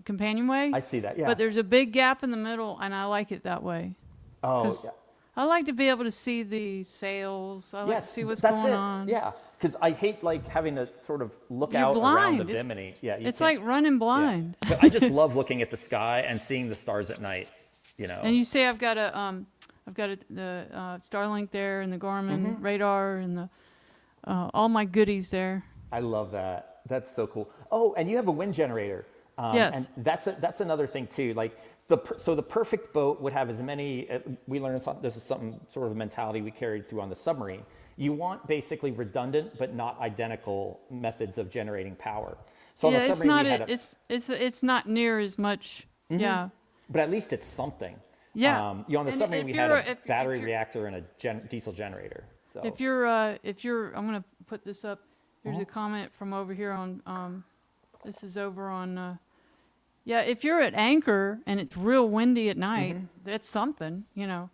companionway. I see that, yeah. But there's a big gap in the middle, and I like it that way. Oh, yeah. I like to be able to see the sails. I like to see what's going on. Yeah, because I hate like having to sort of look You're out blind. around the bimini. Yeah, It's like running blind. Yeah. But I just love looking at the sky and seeing the stars at night. You know. And you see, I've got the Starlink there, and the Garmin radar, and the all my goodies there. I love that. That's so cool. Oh, and you have a wind generator. Yes. And that's another thing too. Like so the perfect boat would have as many. We learned this is something sort of a mentality we carried through on the submarine. You want basically redundant but not identical methods of generating power. So on the submarine, it's not near as much. Yeah. But at least it's something. Yeah. On the submarine, we had a battery reactor and a diesel generator. So if you're, I'm gonna put this up. Here's a comment from over here on. This is over on. If you're at anchor and it's real windy at night, that's something, you know.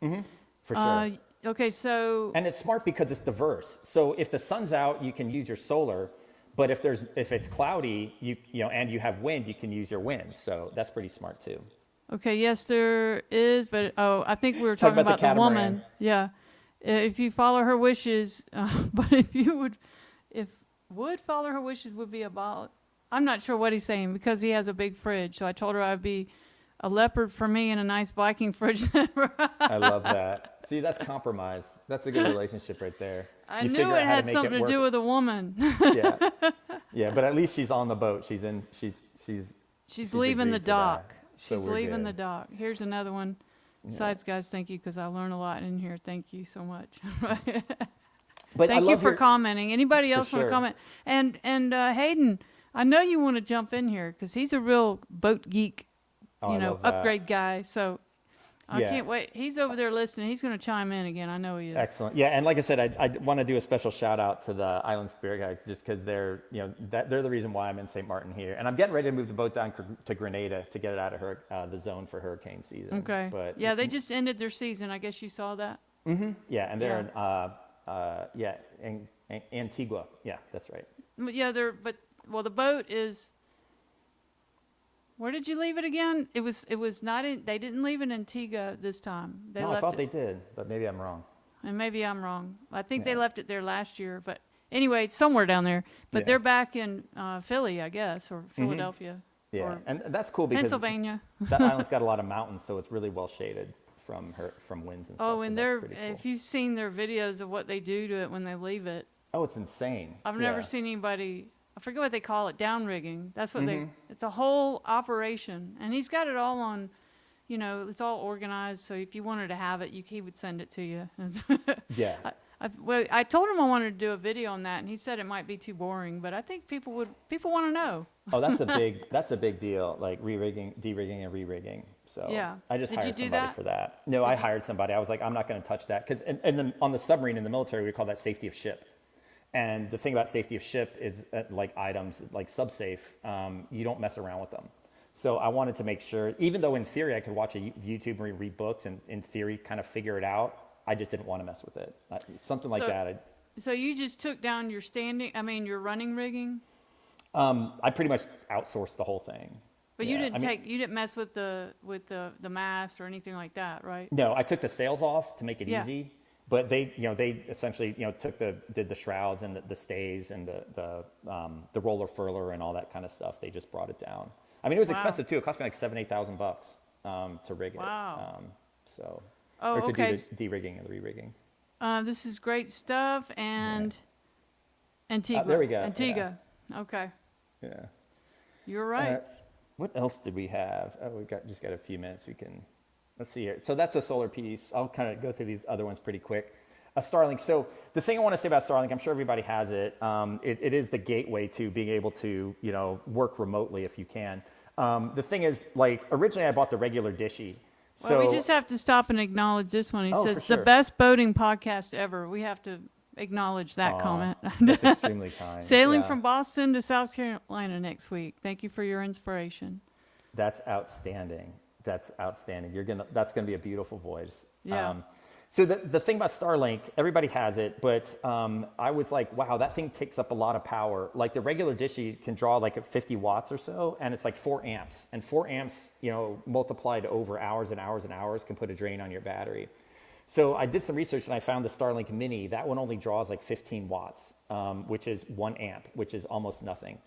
For sure. Okay, so. And it's smart because it's diverse. So if the sun's out, you can use your solar. But if it's cloudy, you know, and you have wind, you can use your wind. So that's pretty smart too. Okay, yes, there is, but I think we were talking about the woman. Yeah, if you follow her wishes, but if would follow her wishes would be about I'm not sure what he's saying because he has a big fridge. So I told her I'd be a leopard for me and a nice Viking fridge. I love that. See, that's compromise. That's a good relationship right there. I You knew figure out it how to had make something it to work. do with a woman. Yeah, yeah, but at least she's on the boat. She's She's leaving the agreed to that. dock. So She's we're leaving good. the dock. Here's another one. Besides, guys, thank you because I learned a lot in here. Thank you so much. But I Thank you love for your- commenting. Anybody else want sure. to comment? And Hayden, I know you want to jump in here because he's a real boat geek, Oh, I love that. upgrade guy. So I Yeah. can't wait. He's over there listening. He's going to chime in again. I know he is. Excellent. Yeah, and like I said, I want to do a special shout out to the Island Spirit guys just because they're they're the reason why I'm in St. Martin here, and I'm getting ready to move the boat down to Grenada to get it out of the zone for hurricane season. Okay. But Yeah, they just ended their season. I guess you saw that. yeah, and they're in Antigua. Yeah, that's right. But yeah, the boat is. Where did you leave it again? It was not in. They didn't leave it in Antigua this time. They No, I left thought it, they did, but maybe I'm wrong. and maybe I'm wrong. I think they Yeah. left it there last year, but anyway, it's somewhere down there. But Yeah. they're back in Philly, I guess, or Philadelphia, Yeah, or and that's cool because Pennsylvania. that island's got a lot of mountains, so it's really well shaded from winds and stuff. Oh, so and that's pretty cool. if you've seen their videos of what they do to it when they leave it, Oh, it's insane. I've never Yeah. seen anybody. I forget what they call it, down rigging. That's what Mm-hmm. it's a whole operation, and he's got it all on. It's all organized. So if you wanted to have it, he would send it to you. Yeah. I told him I wanted to do a video on that, and he said it might be too boring, but I think people want to know. Oh, that's a big deal, like re-rigging, de-rigging, and re-rigging. So Yeah. I just Did you hired do somebody that? for that. No, I hired somebody. I was like, I'm not going to touch that because on the submarine in the military, we call that safety of ship. And the thing about safety of ship is like items like subsafe, you don't mess around with them. So I wanted to make sure, even though in theory I could watch a YouTube and read books and in theory kind of figure it out, I just didn't want to mess with it. Something like So- that. So you just took down your your running rigging, I pretty much outsourced the whole thing. but Yeah, you didn't mess with the mast or anything like that, right? No, I took the sails off to make it Yeah. easy, but they essentially, did the shrouds and the stays and the roller furler and all that kind of stuff. They just brought it down. I mean, it was Wow. expensive too. It cost me like $7,000-8,000 to rig it. Wow. Or to okay. do the de-rigging and the re-rigging. This is great stuff, and Antigua. there we go, Antigua. Okay, Yeah. you're right. What else did we have? Oh, we've just got a few minutes. Let's see here. So that's a solar piece. I'll kind of go through these other ones pretty quick. Starlink. So the thing I want to say about Starlink, I'm sure everybody has it. It is the gateway to being able to, work remotely if you can. The thing is, like, originally I bought the regular Dinghy. So Well, we just have to stop and acknowledge this one. He Oh, says, for sure. the best boating podcast ever. We have to acknowledge that comment. That's extremely kind. Sailing Yeah. from Boston to South Carolina next week. Thank you for your inspiration. That's outstanding. That's outstanding. That's gonna be a beautiful voice. Yeah. So the thing about Starlink, everybody has it, but I was like, wow, that thing takes up a lot of power. Like the regular Dinghy can draw like 50 watts or so, and it's like 4 amps. And 4 amps, multiplied over hours and hours and hours can put a drain on your battery. So I did some research and I found the Starlink Mini. That one only draws like 15 watts, which is 1 amp, which is almost nothing.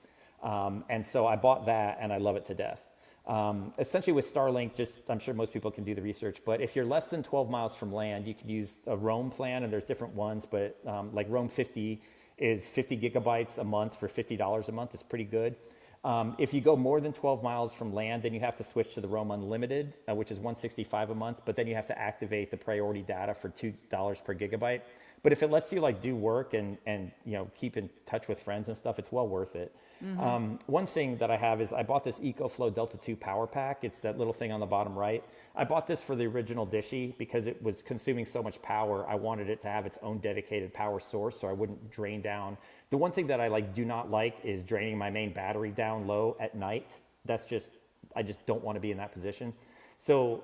And so I bought that and I love it to death. Essentially with Starlink, I'm sure most people can do the research, but if you're less than 12 miles from land, you can use a Roam plan, and there's different ones, but like Roam 50 is 50 gigabytes a month for $50 a month. It's pretty good. If you go more than 12 miles from land, then you have to switch to the Roam Unlimited, which is $165 a month, but then you have to activate the priority data for $2 per gigabyte. But if it lets you like do work and keep in touch with friends and stuff, it's well worth it. One thing that I have is I bought this EcoFlow Delta 2 power pack. It's that little thing on the bottom right. I bought this for the original Dinghy because it was consuming so much power. I wanted it to have its own dedicated power source so I wouldn't drain down. The one thing that I do not like is draining my main battery down low at night. I just don't want to be in that position. So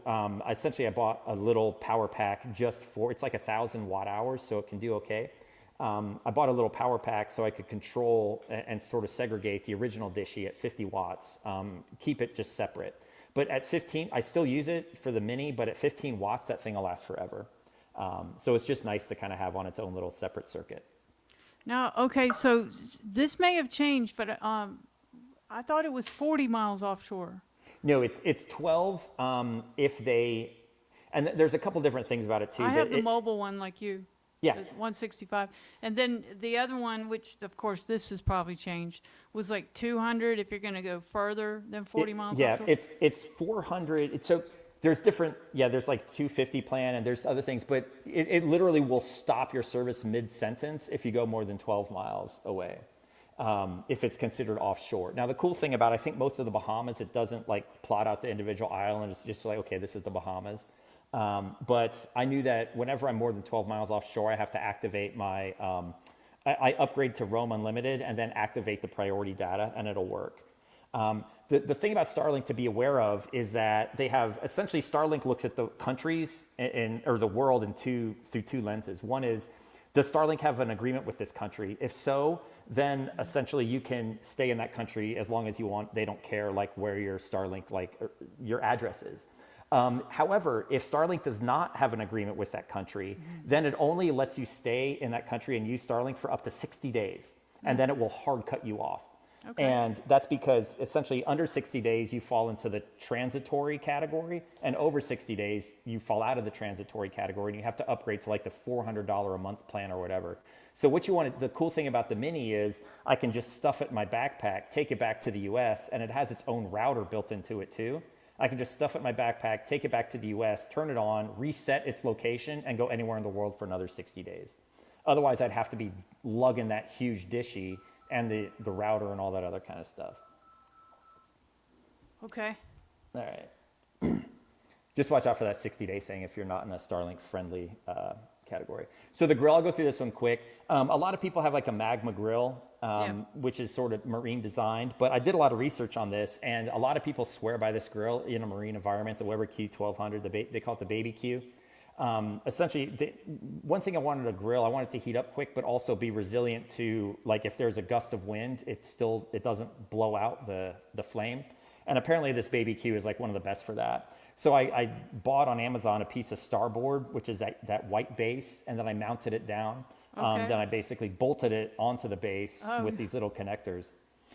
essentially I bought a little power pack it's like 1,000 watt hours, so it can do okay. I bought a little power pack so I could control and sort of segregate the original Dinghy at 50 watts, keep it just separate. But at 15, I still use it for the Mini, but at 15 watts, that thing will last forever. So it's just nice to kind of have on its own little separate circuit. Now, okay, so this may have changed, but I thought it was 40 miles offshore. No, it's 12 if they, and there's a couple different things about it too. I but have the mobile one like you. Yeah. It's 165. And then the other one, which of course this has probably changed, was like 200 if you're going to go further than 40 miles Yeah, offshore. it's 400. So there's different, there's like 250 plan and there's other things, but it literally will stop your service mid-sentence if you go more than 12 miles away, if it's considered offshore. Now, the cool thing about, I think most of the Bahamas, it doesn't like plot out the individual island. It's just like, okay, this is the Bahamas. But I knew that whenever I'm more than 12 miles offshore, I have to activate my, I upgrade to Roam Unlimited and then activate the priority data and it'll work. The thing about Starlink to be aware of is that they have, essentially Starlink looks at the countries or the world through two lenses. One is, does Starlink have an agreement with this country? If so, then essentially you can stay in that country as long as you want. They don't care like where your Starlink, like your address is. However, if Starlink does not have an agreement with that country, then it only lets you stay in that country and use Starlink for up to 60 days. And then it will hard cut you off. Okay. And that's because essentially under 60 days, you fall into the transitory category, and over 60 days, you fall out of the transitory category and you have to upgrade to like the $400 a month plan or whatever. So what you want, the cool thing about the Mini is I can just stuff it in my backpack, take it back to the US, and it has its own router built into it too. I can just stuff it in my backpack, take it back to the US, turn it on, reset its location, and go anywhere in the world for another 60 days. Otherwise, I'd have to be lugging that huge dishy and the router and all that other kind of stuff. Okay. All right. Just watch out for that 60-day thing if you're not in a Starlink-friendly category. So the grill, I'll go through this one quick. A lot of people have like a Magma grill, which is sort of marine designed, but I did a lot of research on this, and a lot of people swear by this grill in a marine environment, the Weber Q1200, they call it the baby Q. Essentially, one thing I wanted a grill, I wanted to heat up quick, but also be resilient to, like, if there's a gust of wind, it doesn't blow out the flame. And apparently this baby Q is like one of the best for that. So I bought on Amazon a piece of Starboard, which is that white base, and then I mounted it down. Okay. Then I basically bolted it onto the base with these little connectors.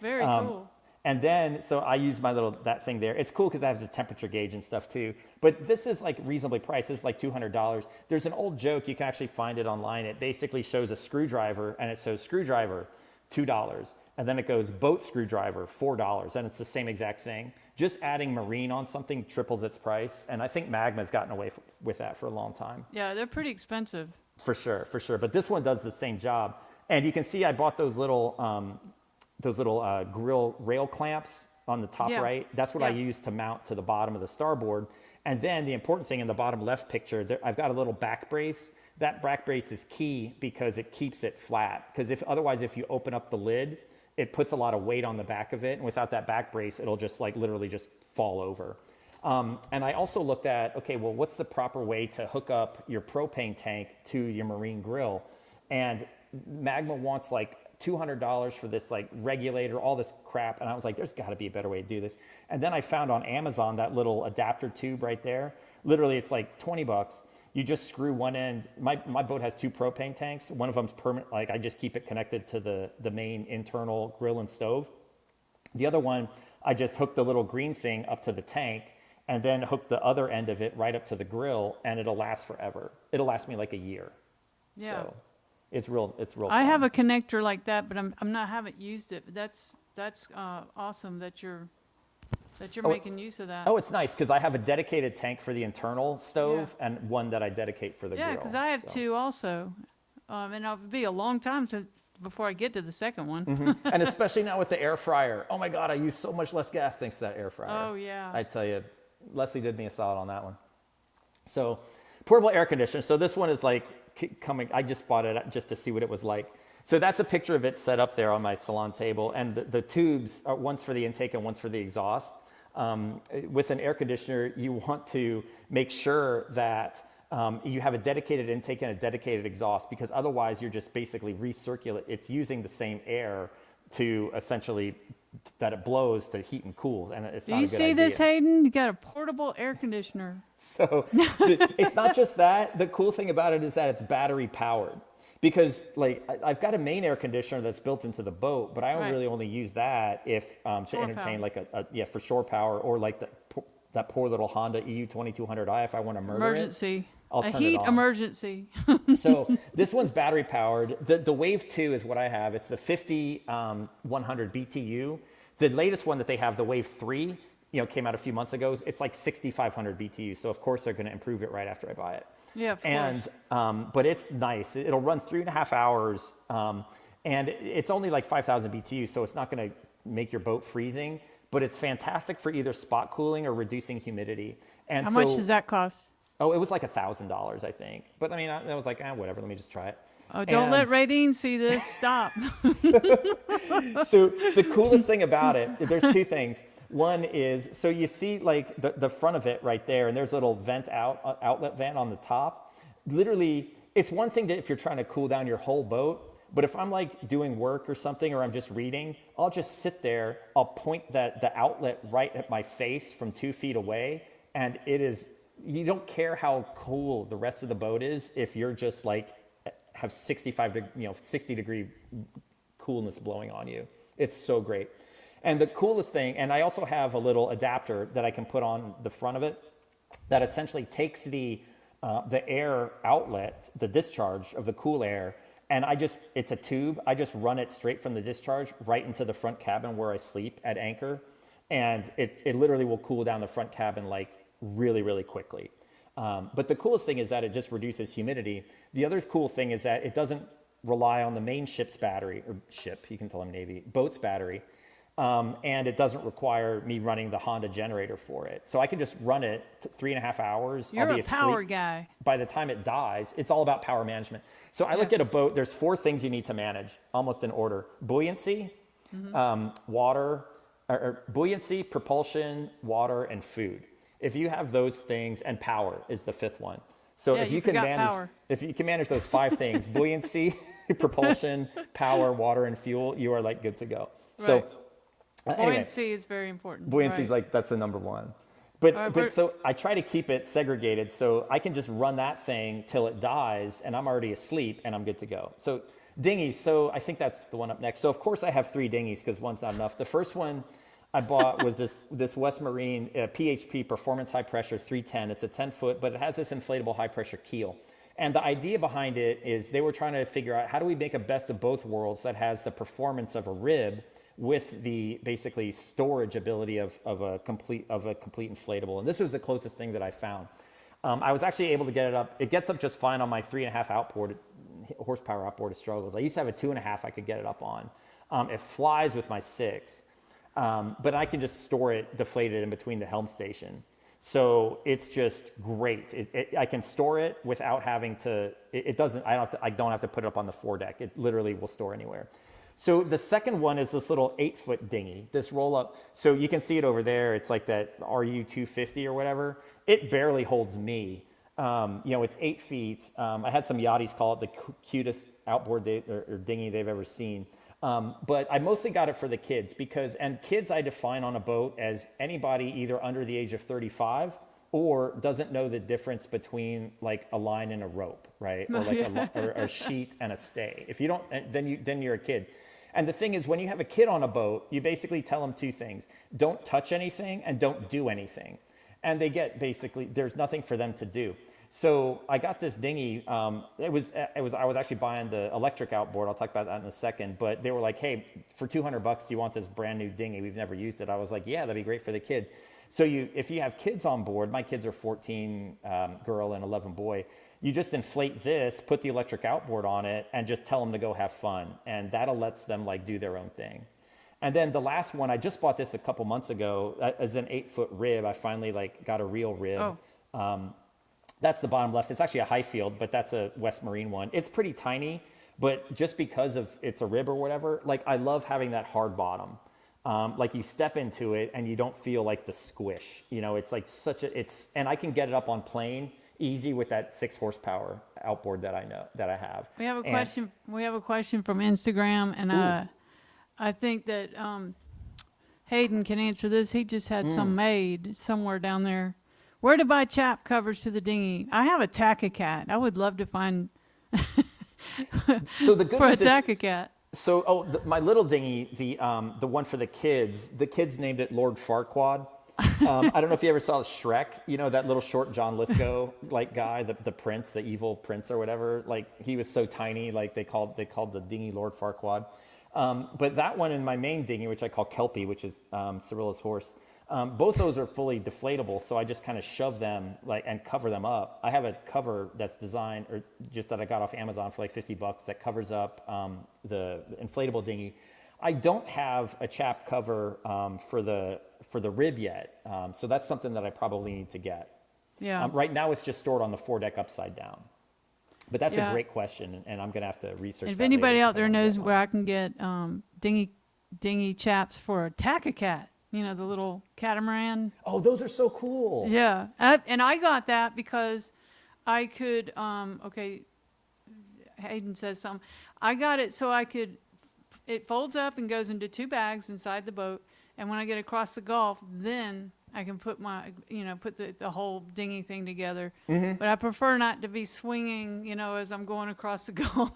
Very cool. And then, so I use that thing there. It's cool because it has a temperature gauge and stuff too. But this is like reasonably priced. This is like $200. There's an old joke. You can actually find it online. It basically shows a screwdriver, and it shows screwdriver, $2. And then it goes boat screwdriver, $4. And it's the same exact thing. Just adding marine on something triples its price. And I think Magma's gotten away with that for a long time. Yeah, they're pretty expensive. For sure. But this one does the same job. And you can see I bought those little grill rail clamps on the top right. That's what I use to mount to the bottom of the Starboard. And then the important thing in the bottom left picture, I've got a little back brace. That back brace is key because it keeps it flat. Because otherwise, if you open up the lid, it puts a lot of weight on the back of it. And without that back brace, it'll just like literally just fall over. And I also looked at, okay, well, what's the proper way to hook up your propane tank to your marine grill? And Magma wants like $200 for this like regulator, all this crap. And I was like, there's gotta be a better way to do this. And then I found on Amazon that little adapter tube right there. Literally it's like 20 bucks. You just screw one end. My boat has 2 propane tanks. One of them's permanent. Like I just keep it connected to the main internal grill and stove. The other one, I just hook the little green thing up to the tank and then hook the other end of it right up to the grill, and it'll last forever. It'll last me like a year. Yeah. So it's real fun. I have a connector like that, but haven't used it. But that's awesome that you're making use of that. Oh, it's nice because I have a dedicated tank for the internal stove and one that I dedicate for the grill. Yeah, because I have 2 also, and it'll be a long time before I get to the second one. Mm-hmm. And especially now with the air fryer. Oh my God, I use so much less gas thanks to that air fryer. Oh yeah. I tell you, Leslie did me a solid on that one. So portable air conditioner. So this one is like coming, I just bought it just to see what it was like. So that's a picture of it set up there on my salon table. And the tubes are one's for the intake and one's for the exhaust. With an air conditioner, you want to make sure that you have a dedicated intake and a dedicated exhaust, because otherwise you're just basically recirculate. It's using the same air to essentially that it blows to heat and cool, and it's not a good idea. Do you see this, Hayden? You got a portable air conditioner. So it's not just that. The cool thing about it is that it's battery powered. Because like I've got a main air conditioner that's built into the boat, but I don't Right. really only use that if to Shore entertain power. like for shore power, or like that poor little Honda EU 2200i. If I want to murder it, Emergency. I'll A turn it heat on. emergency. So this one's battery powered. The Wave 2 is what I have. It's the 100 BTU. The latest one that they have, the Wave 3, came out a few months ago. It's like 6,500 BTU. So of course they're going to improve it right after I buy it. Yeah, of And course. but it's nice. It'll run 3.5 hours, and it's only like 5,000 BTU, so it's not going to make your boat freezing. But it's fantastic for either spot cooling or reducing humidity. And How so, much does that cost? oh, it was like $1,000, I think. But I mean, I was like, whatever. Let me just try it. Oh, don't let And Radine see this. Stop. so the coolest thing about it, there's two things. One is, so you see like the front of it right there, and there's a little outlet vent on the top. Literally, it's one thing that if you're trying to cool down your whole boat, but if I'm like doing work or something, or I'm just reading, I'll just sit there, I'll point the outlet right at my face from 2 feet away, and it is, you don't care how cool the rest of the boat is if you're just like, have 60 degree coolness blowing on you. It's so great. And the coolest thing, and I also have a little adapter that I can put on the front of it that essentially takes the air outlet, the discharge of the cool air, and it's a tube. I just run it straight from the discharge right into the front cabin where I sleep at anchor. And it literally will cool down the front cabin like really, really quickly. But the coolest thing is that it just reduces humidity. The other cool thing is that it doesn't rely on the main ship's battery, or ship, you can tell them Navy, boat's battery. And it doesn't require me running the Honda generator for it. So I can just run it 3.5 hours. You're I'll be a power asleep. guy. By the time it dies, it's all about power management. So I look at a boat, there's 4 things you need to manage, almost in order. Buoyancy, water, or buoyancy, propulsion, water, and food. If you have those things, and power is the 5th one. So Yeah, if you you can forgot manage, power. if you can manage those 5 things, buoyancy, propulsion, power, water, and fuel, you are like good to go. So Right. anyway, Buoyancy is very important. buoyancy is right. like, that's the number one. But All right, but so I try to keep it segregated so I can just run that thing till it dies and I'm already asleep and I'm good to go. So dinghies, so I think that's the one up next. So of course I have 3 dinghies because one's not enough. The first one I bought was this West Marine PHP Performance High Pressure 310. It's a 10-foot, but it has this inflatable high pressure keel. And the idea behind it is they were trying to figure out how do we make a best of both worlds that has the performance of a rib with the basically storage ability of a complete inflatable. And this was the closest thing that I found. I was actually able to get it up. It gets up just fine on my 3.5 outboard, horsepower outboard. It struggles. I used to have a 2.5 I could get it up on. It flies with my 6, but I can just store it deflated in between the helm station. So it's just great. I can store it without having to. It doesn't. I don't have to put it up on the foredeck. It literally will store anywhere. So the second one is this little 8-foot dinghy, this roll up. So you can see it over there. It's like that RU 250 or whatever. It barely holds me. It's 8 feet. I had some yachties call it the cutest outboard or dinghy they've ever seen. But I mostly got it for the kids and kids I define on a boat as anybody either under the age of 35 or doesn't know the difference between like a line and a rope, right? Or like or a sheet and a stay. If you don't, then you're a kid. And the thing is, when you have a kid on a boat, you basically tell them 2 things: don't touch anything and don't do anything. And they get basically there's nothing for them to do. So I got this dinghy. I was actually buying the electric outboard. I'll talk about that in a second. But they were like, hey, for $200, do you want this brand new dinghy? We've never used it. I was like, yeah, that'd be great for the kids. So if you have kids on board, my kids are 14 girl and 11 boy, you just inflate this, put the electric outboard on it, and just tell them to go have fun. And that'll lets them like do their own thing. And then the last one, I just bought this a couple months ago as an 8-foot rib. I finally like got a real rib. Oh. That's the bottom left. It's actually a Highfield, but that's a West Marine one. It's pretty tiny, but just because of it's a rib or whatever, like I love having that hard bottom. Like you step into it and you don't feel like the squish. It's like and I can get it up on plane easy with that 6 horsepower outboard that I have. We have a question. We have a question from Instagram, and I think that Hayden can answer this. He just had some made somewhere down there. Where to buy chap covers to the dinghy? I have a Tacacat. I would love to find. So the good for a news is, Takacat. so my little dinghy, the one for the kids named it Lord Farquaad. I don't know if you ever saw Shrek, you know, that little short John Lithgow like guy, the prince, the evil prince or whatever. Like he was so tiny, like they called the dinghy Lord Farquaad. But that one in my main dinghy, which I call Kelpie, which is Cyrilla's horse, both those are fully deflatable. So I just kind of shove them and cover them up. I have a cover that's designed, or just that I got off Amazon for like $50 that covers up the inflatable dinghy. I don't have a chap cover for the rib yet, so that's something that I probably need to get. Yeah. Right now, it's just stored on the foredeck upside down. But that's a Yeah. great question, and I'm going to have to research. If that anybody later out 'cause I there wanna knows get where one. I can get dinghy chaps for a Takacat, you know, the little catamaran. Oh, those are so cool. Yeah, and I got that because I could. Okay, Hayden says something. I got it so I could. It folds up and goes into 2 bags inside the boat, and when I get across the Gulf, then I can put put the whole dinghy thing together. Mm-hmm. But I prefer not to be swinging, as I'm going across the Gulf.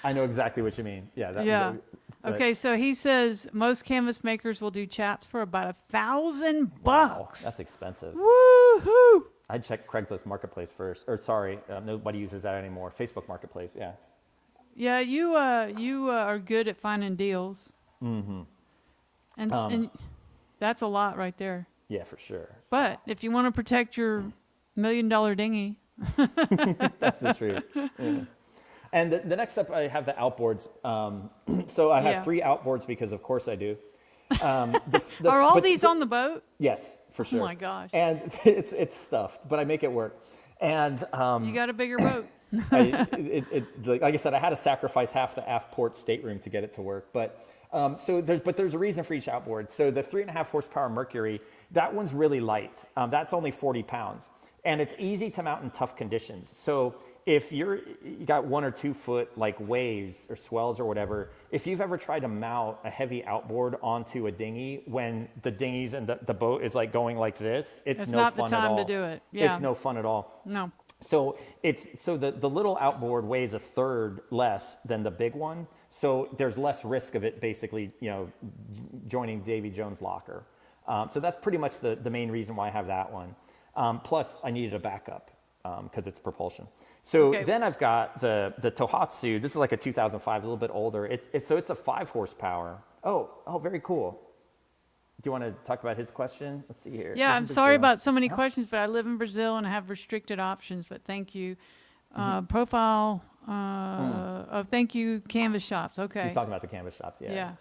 I know exactly what you mean. Yeah. Yeah. But- Okay, so he says most canvas makers will do chaps for about $1,000. Wow, that's expensive. Woohoo! I'd check Craigslist Marketplace first. Or sorry, nobody uses that anymore. Facebook Marketplace, yeah. Yeah, you are good at finding deals. Mm-hmm. And that's a lot right there. Yeah, for sure. But if you want to protect your $1 million dinghy, That's the truth. Yeah. And the next up, I have the outboards. So I have Yeah. 3 outboards because, of course, I do. are all these on the boat? Yes, for sure. Oh my gosh! And it's stuffed, but I make it work. And You got a bigger boat. like I said, I had to sacrifice half the aft port stateroom to get it to work. But there's a reason for each outboard. So the 3.5 horsepower Mercury, that one's really light. That's only 40 pounds, and it's easy to mount in tough conditions. So if you got 1 or 2 foot like waves or swells or whatever, if you've ever tried to mount a heavy outboard onto a dinghy when the dinghies and the boat is like going like this, it's no not fun the at time all. to do it. Yeah. It's no fun at all. No. So the little outboard weighs a third less than the big one. So there's less risk of it basically, joining Davy Jones' locker. So that's pretty much the main reason why I have that one. Plus I needed a backup because it's propulsion. So Okay. then I've got the Tohatsu. This is like a 2005, a little bit older. It's a 5 horsepower. Oh, very cool. Do you want to talk about his question? Let's see here. Yeah, Live I'm in sorry Brazil. about so many questions, but I live in Brazil and I have restricted options. But thank you. Profile of thank you canvas shops. Okay. He's talking about the canvas shops. Yeah.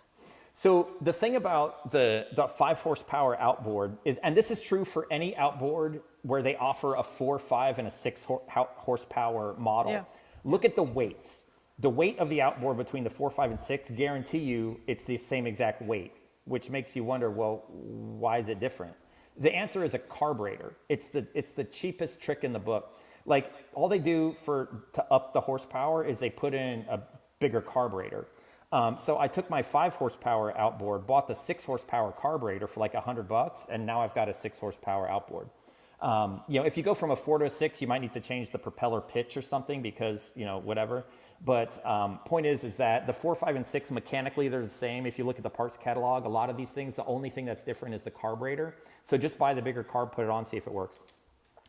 So the thing about the 5 horsepower outboard is, and this is true for any outboard where they offer a 4, 5, and a 6 horsepower model. Yeah. Look at the weights. The weight of the outboard between the 4, 5, and 6 guarantee you it's the same exact weight, which makes you wonder, well, why is it different? The answer is a carburetor. It's the cheapest trick in the book. Like all they do to up the horsepower is they put in a bigger carburetor. So I took my 5 horsepower outboard, bought the 6 horsepower carburetor for like $100, and now I've got a 6 horsepower outboard. If you go from a 4 to a 6, you might need to change the propeller pitch or something because, whatever. But point is that the 4, 5, and 6 mechanically they're the same. If you look at the parts catalog, a lot of these things, the only thing that's different is the carburetor. So just buy the bigger carb, put it on, see if it works.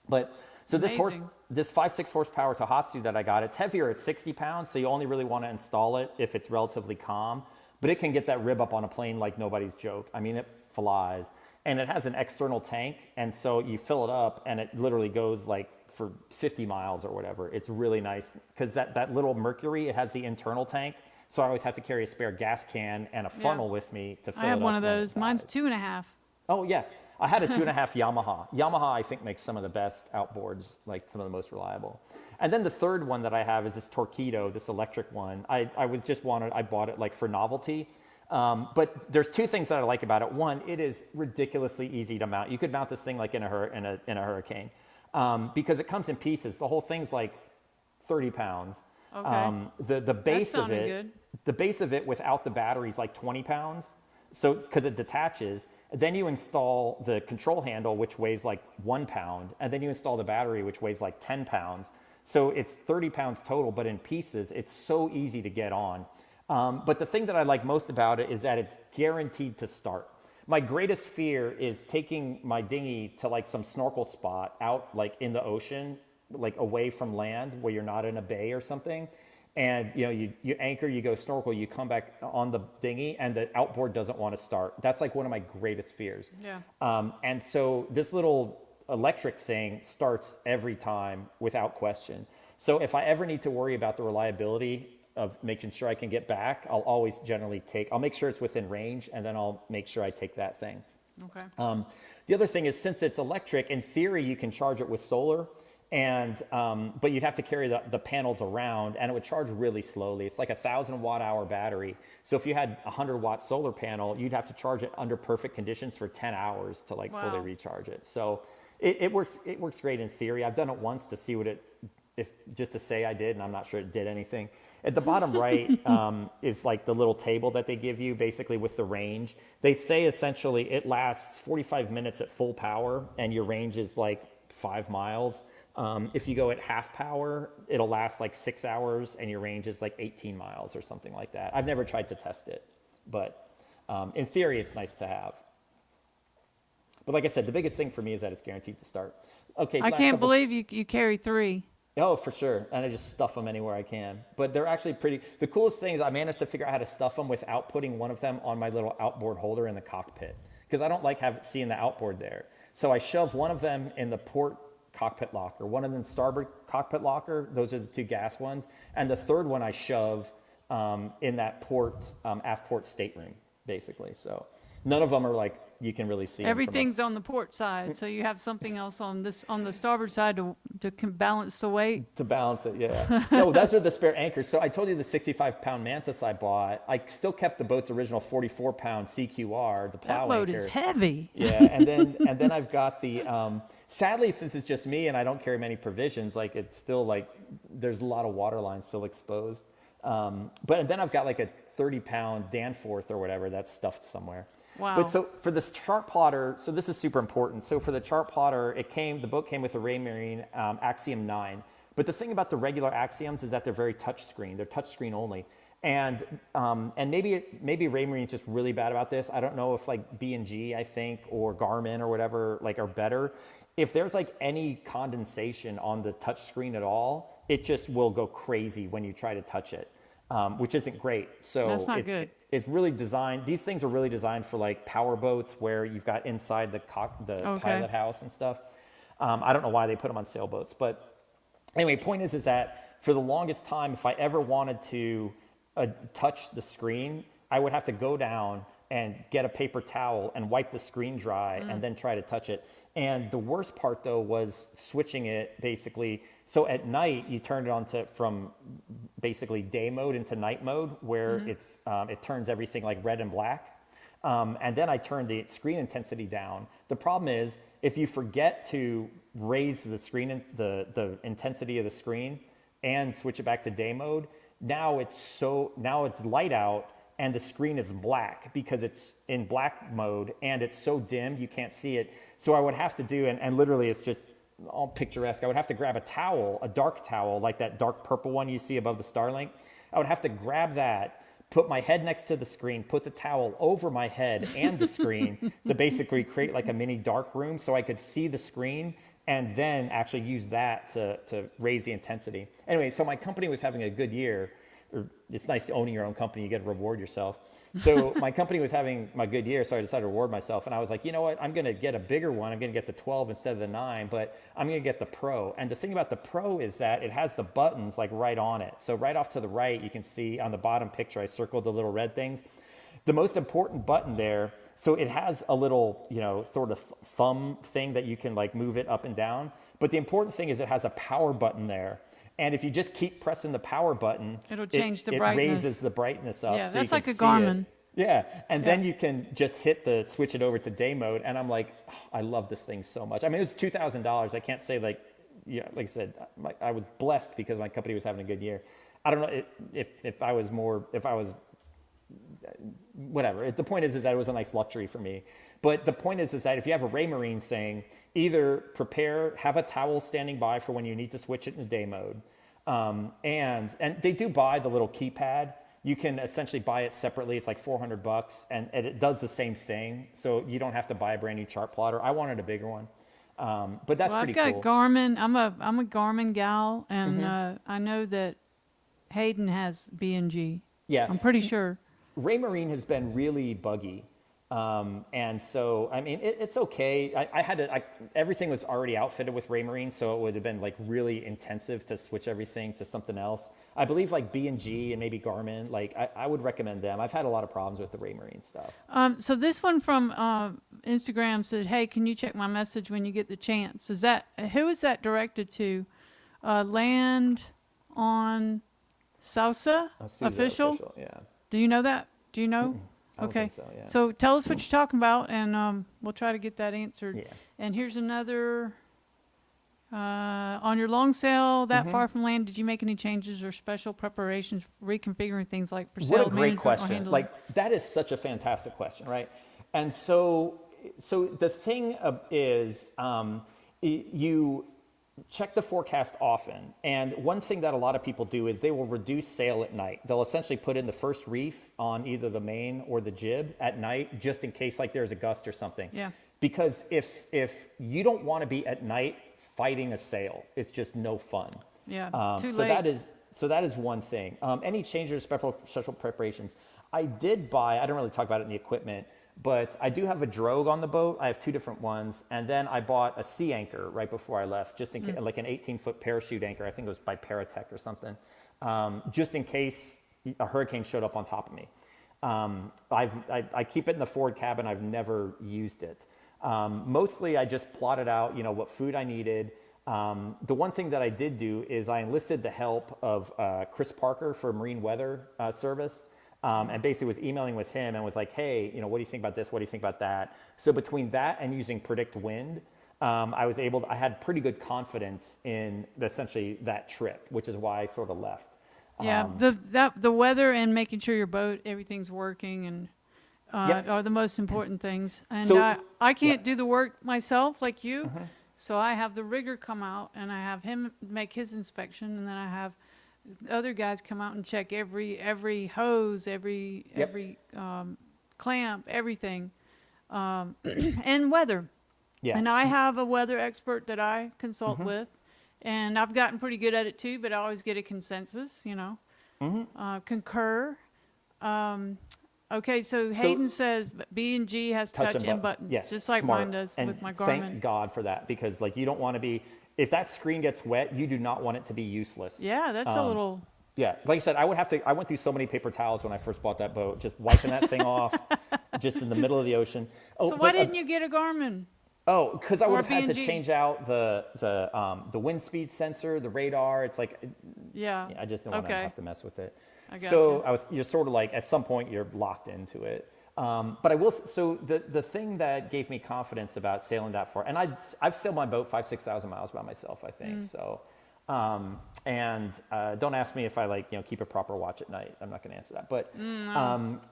But so Amazing. this 5, 6 horsepower Tohatsu that I got, it's heavier, it's 60 pounds, so you only really want to install it if it's relatively calm. But it can get that rib up on a plane like nobody's joke. I mean, it flies. And it has an external tank, and so you fill it up, and it literally goes like for 50 miles or whatever. It's really nice because that little Mercury, it has the internal tank, so I always have to carry a spare gas can and a funnel with me to fill it up. I have one of when it those. Mine's dies. 2.5. Oh yeah, I had a 2.5 Yamaha. Yamaha, I think, makes some of the best outboards, like some of the most reliable. And then the third one that I have is this Torqeedo, this electric one. I bought it like for novelty. But there's 2 things that I like about it. One, it is ridiculously easy to mount. You could mount this thing like in a hurricane because it comes in pieces. The whole thing's like 30 pounds. Okay. The base of sounded it, good. the base of it without the battery is like 20 pounds. So because it detaches. Then you install the control handle, which weighs like 1 pound, and then you install the battery, which weighs like 10 pounds. So it's 30 pounds total, but in pieces, it's so easy to get on. But the thing that I like most about it is that it's guaranteed to start. My greatest fear is taking my dinghy to like some snorkel spot out like in the ocean, like away from land where you're not in a bay or something. And you anchor, you go snorkel, you come back on the dinghy and the outboard doesn't want to start. That's like one of my greatest fears. Yeah. And so this little electric thing starts every time without question. So if I ever need to worry about the reliability of making sure I can get back, I'll always generally I'll make sure it's within range, and then I'll make sure I take that thing. Okay. The other thing is, since it's electric, in theory, you can charge it with solar, and but you'd have to carry the panels around, and it would charge really slowly. It's like a 1,000 watt-hour battery. So if you had a 100-watt solar panel, you'd have to charge it under perfect conditions for 10 hours to like fully recharge it. So it works great in theory. I've done it once to see just to say I did, and I'm not sure it did anything. At the bottom right is like the little table that they give you, basically with the range. They say essentially it lasts 45 minutes at full power, and your range is like 5 miles. If you go at half power, it'll last like 6 hours, and your range is like 18 miles or something like that. I've never tried to test it, but in theory, it's nice to have. But like I said, the biggest thing for me is that it's guaranteed to start. Okay. I can't believe you carry 3. Oh, for sure. And I just stuff them anywhere I can. But they're actually the coolest thing is I managed to figure out how to stuff them without putting one of them on my little outboard holder in the cockpit, because I don't like seeing the outboard there. So I shove one of them in the port cockpit locker, one in the starboard cockpit locker. Those are the 2 gas ones. And the third one I shove in that aft port stateroom, basically. So none of them are like, you can really see everything's on the port side, so you have something else on the starboard side to balance the weight. To balance it, yeah. No, those are the spare anchors. So I told you the 65-pound Mantis I bought. I still kept the boat's original 44-pound CQR, the plow anchor. That boat anchor. is heavy. Yeah, and then I've got the. Sadly, since it's just me and I don't carry many provisions, like it's still like there's a lot of water lines still exposed. But then I've got like a 30-pound Danforth or whatever that's stuffed somewhere. Wow. But so for this chart plotter, so this is super important. So for the chart plotter, the boat came with a Raymarine Axiom 9. But the thing about the regular Axioms is that they're very touchscreen. They're touchscreen only. And maybe Raymarine's just really bad about this. I don't know if like B&G, I think, or Garmin or whatever like are better. If there's like any condensation on the touchscreen at all, it just will go crazy when you try to touch it, which isn't great. So that's not good. It's really designed. These things are really designed for like power boats where you've got inside the pilot house and stuff. I don't know why they put them on sailboats, but anyway, point is that for the longest time, if I ever wanted to touch the screen, I would have to go down and get a paper towel and wipe the screen dry and then try to touch it. And the worst part though was switching it basically. So at night you turn it on from basically day mode into night mode, where it turns everything like red and black. And then I turn the screen intensity down. The problem is if you forget to raise the screen, the intensity of the screen and switch it back to day mode, now it's light out and the screen is black because it's in black mode and it's so dim you can't see it. So I would have to do, and literally it's just all picturesque, I would have to grab a towel, a dark towel, like that dark purple one you see above the Starlink. I would have to grab that, put my head next to the screen, put the towel over my head and the screen to basically create like a mini dark room so I could see the screen, and then actually use that to raise the intensity. Anyway, so my company was having a good year. It's nice owning your own company. You get to reward yourself. So my company was having my good year, so I decided to reward myself. And I was like, you know what? I'm going to get a bigger one. I'm going to get the 12 instead of the 9, but I'm going to get the Pro. And the thing about the Pro is that it has the buttons like right on it. So right off to the right, you can see on the bottom picture, I circled the little red things. The most important button there, so it has a little, sort of thumb thing that you can like move it up and down. But the important thing is it has a power button there. And if you just keep pressing the power button, it'll change the brightness. It raises the brightness up. Yeah, so that's you like can a see Garmin. it. Yeah, and then you can just switch it over to day mode. And I'm like, oh, I love this thing so much. I mean, it was $2,000. I can't say like I said, I was blessed because my company was having a good year. I don't know if I was whatever. The point is that it was a nice luxury for me. But the point is that if you have a Raymarine thing, either have a towel standing by for when you need to switch it in day mode. And they do buy the little keypad. You can essentially buy it separately. It's like $400 and it does the same thing. So you don't have to buy a brand new chart plotter. I wanted a bigger one. But that's pretty cool. I've got Garmin. I'm a Garmin gal, and I know that Hayden has B&G. Yeah. I'm pretty sure. Raymarine has been really buggy. And so, I mean, it's okay. Everything was already outfitted with Raymarine, so it would have been like really intensive to switch everything to something else. I believe like B&G and maybe Garmin, like I would recommend them. I've had a lot of problems with the Raymarine stuff. So this one from Instagram said, "Hey, can you check my message when you get the chance?" Who is that directed to? Land on Sousa official? Yeah. Do you know that? Do you know? I don't think so, yeah. So tell us what you're talking about, and we'll try to get that answered. Yeah. And here's another. On your long sail that far from land, did you make any changes or special preparations for reconfiguring things like for What sail a great management or question. handling? Like, that is such a fantastic question, right? And so the thing is, you check the forecast often. And one thing that a lot of people do is they will reduce sail at night. They'll essentially put in the first reef on either the main or the jib at night, just in case like there's a gust or something. Yeah. Because if you don't want to be at night fighting a sail, it's just no fun. Yeah, too so late. that is one thing. Any changes, special preparations. I did buy, I don't really talk about it in the equipment, but I do have a drogue on the boat. I have two different ones. And then I bought a sea anchor right before I left, just in case, like an 18-foot parachute anchor. I think it was by Paratech or something, just in case a hurricane showed up on top of me. I keep it in the forward cabin. I've never used it. Mostly I just plotted out, what food I needed. The one thing that I did do is I enlisted the help of Chris Parker for Marine Weather Service. And basically was emailing with him and was like, hey, what do you think about this? What do you think about that? So between that and using Predict Wind, I had pretty good confidence in essentially that trip, which is why I sort of left. Yeah, the weather and making sure your boat, everything's working and are the most important things. And So- I can't do the work myself like you. So I have the rigger come out and I have him make his inspection, and then I have other guys come out and check every hose, every clamp, everything, and weather. Yeah. And I have a weather expert that I consult with, and I've gotten pretty good at it too. But I always get a consensus, concur. Okay, so Hayden says B&G has touch and buttons, yes, just like smart. mine does And with my Garmin. Thank God for that, because you don't want to be. If that screen gets wet, you do not want it to be useless. Yeah, that's a little. Yeah, like I said, I went through so many paper towels when I first bought that boat, just wiping that thing off, just in the middle of the ocean. So why didn't you get a Garmin? Oh, because I would have had to B&G? change out the wind speed sensor, the radar. It's like, Yeah. I just don't want to have to mess with it. I got So you. you're sort of like, at some point you're locked into it. But I will. So the thing that gave me confidence about sailing that far, and I've sailed my boat 5,000-6,000 miles by myself, I think. So, and don't ask me if I keep a proper watch at night. I'm not going to answer that. But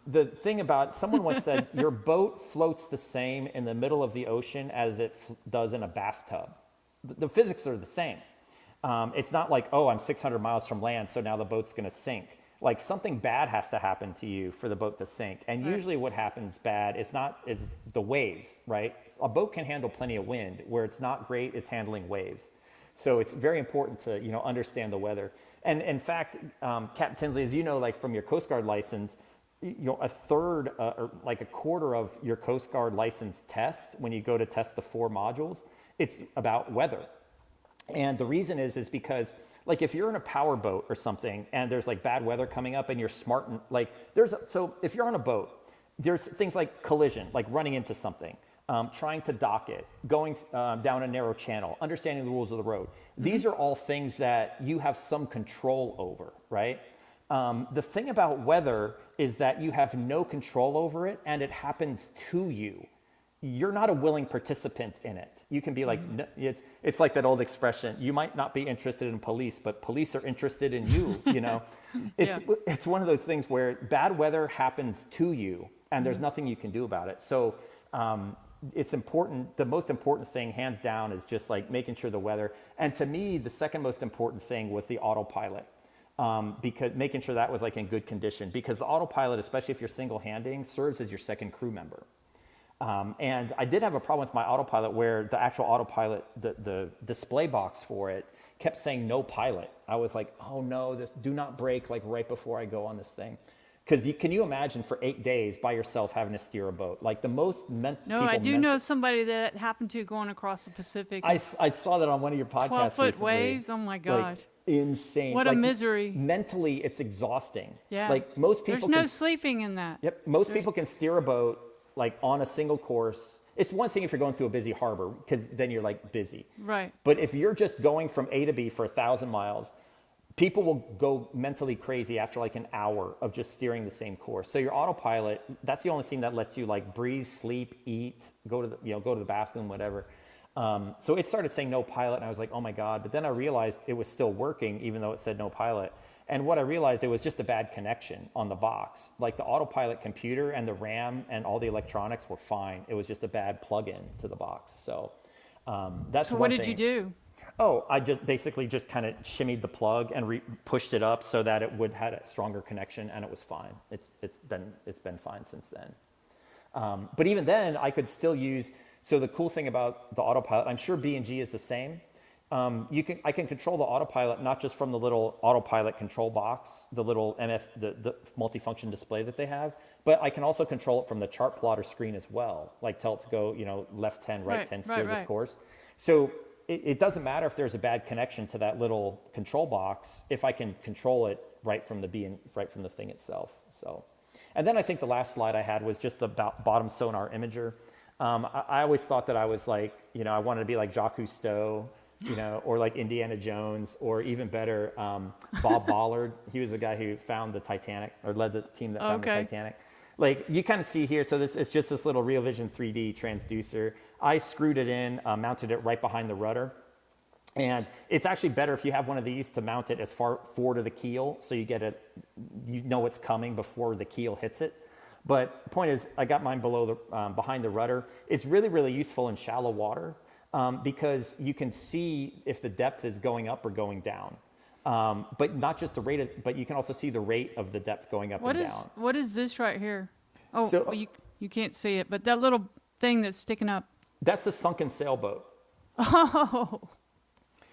the thing about, someone once said your boat floats the same in the middle of the ocean as it does in a bathtub. The physics are the same. It's not like, oh, I'm 600 miles from land, so now the boat's going to sink. Like, something bad has to happen to you for the boat to sink. And usually what happens bad is the waves, right? A boat can handle plenty of wind. Where it's not great is handling waves. So it's very important to, understand the weather. And in fact, Captain Tinsley, as you know, like from your Coast Guard license, a third or like a quarter of your Coast Guard license test, when you go to test the 4 modules, it's about weather. And the reason is because, like, if you're in a power boat or something and there's like bad weather coming up and you're smart, and so if you're on a boat, there's things like collision, like running into something, trying to dock it, going down a narrow channel, understanding the rules of the road. These are all things that you have some control over, right? The thing about weather is that you have no control over it and it happens to you. you're not a willing participant in it. You can be like, no, it's like that old expression, you might not be interested in police, but police are interested in you, you know? It's one of those things where bad weather happens to you and there's nothing you can do about it. So it's important, the most important thing hands down is just like making sure the weather, and to me, the second most important thing was the autopilot. Because making sure that was like in good condition, because the autopilot, especially if you're single-handing, serves as your second crew member. And I did have a problem with my autopilot where the actual autopilot, the display box for it kept saying no pilot. I was like, oh no, this do not brake like right before I go on this thing. Because can you imagine for 8 days by yourself having to steer a boat? Like the most No, I do know somebody that happened to going across the Pacific. I saw that on one of your podcasts 12-foot recently. waves, oh my gosh. Like, insane. What a misery. Mentally, it's exhausting. Yeah. Like most people There's no sleeping in that. Yep. Most people can steer a boat like on a single course. It's one thing if you're going through a busy harbor, because then you're like busy. Right. But if you're just going from A to B for 1,000 miles, people will go mentally crazy after like an hour of just steering the same course. So your autopilot, that's the only thing that lets you like breathe, sleep, eat, go to the bathroom, whatever. So it started saying no pilot, and I was like, oh my God. But then I realized it was still working, even though it said no pilot. And what I realized, it was just a bad connection on the box. Like the autopilot computer and the RAM and all the electronics were fine. It was just a bad plug-in to the box. So that's So one what thing. did you do? Oh, I just basically just kind of shimmied the plug and pushed it up so that it would had a stronger connection, and it was fine. It's been fine since then. But even then, I could still use. So the cool thing about the autopilot, I'm sure B&G is the same. I can control the autopilot not just from the little autopilot control box, the little the multifunction display that they have, but I can also control it from the chart plotter screen as well. Like tell it to go, left 10, right 10, steer this course. So it doesn't matter if there's a bad connection to that little control box if I can control it right from the thing itself. So, and then I think the last slide I had was just the bottom sonar imager. I always thought that I was like, I wanted to be like Jacques Cousteau, or like Indiana Jones, or even better, Bob Ballard. He was the guy who found the Titanic, or led the team that found the Titanic. Like you kind of see here, so it's just this little Real Vision 3D transducer. I screwed it in, mounted it right behind the rudder. And it's actually better if you have one of these to mount it as far forward of the keel, so you know it's coming before the keel hits it. But the point is, I got mine behind the rudder. It's really, really useful in shallow water because you can see if the depth is going up or going down. But not just the rate, but you can also see the rate of the depth going up and down. What is this right here? Oh, So, well, you can't see it, but that little thing that's sticking up. That's a sunken sailboat. Oh.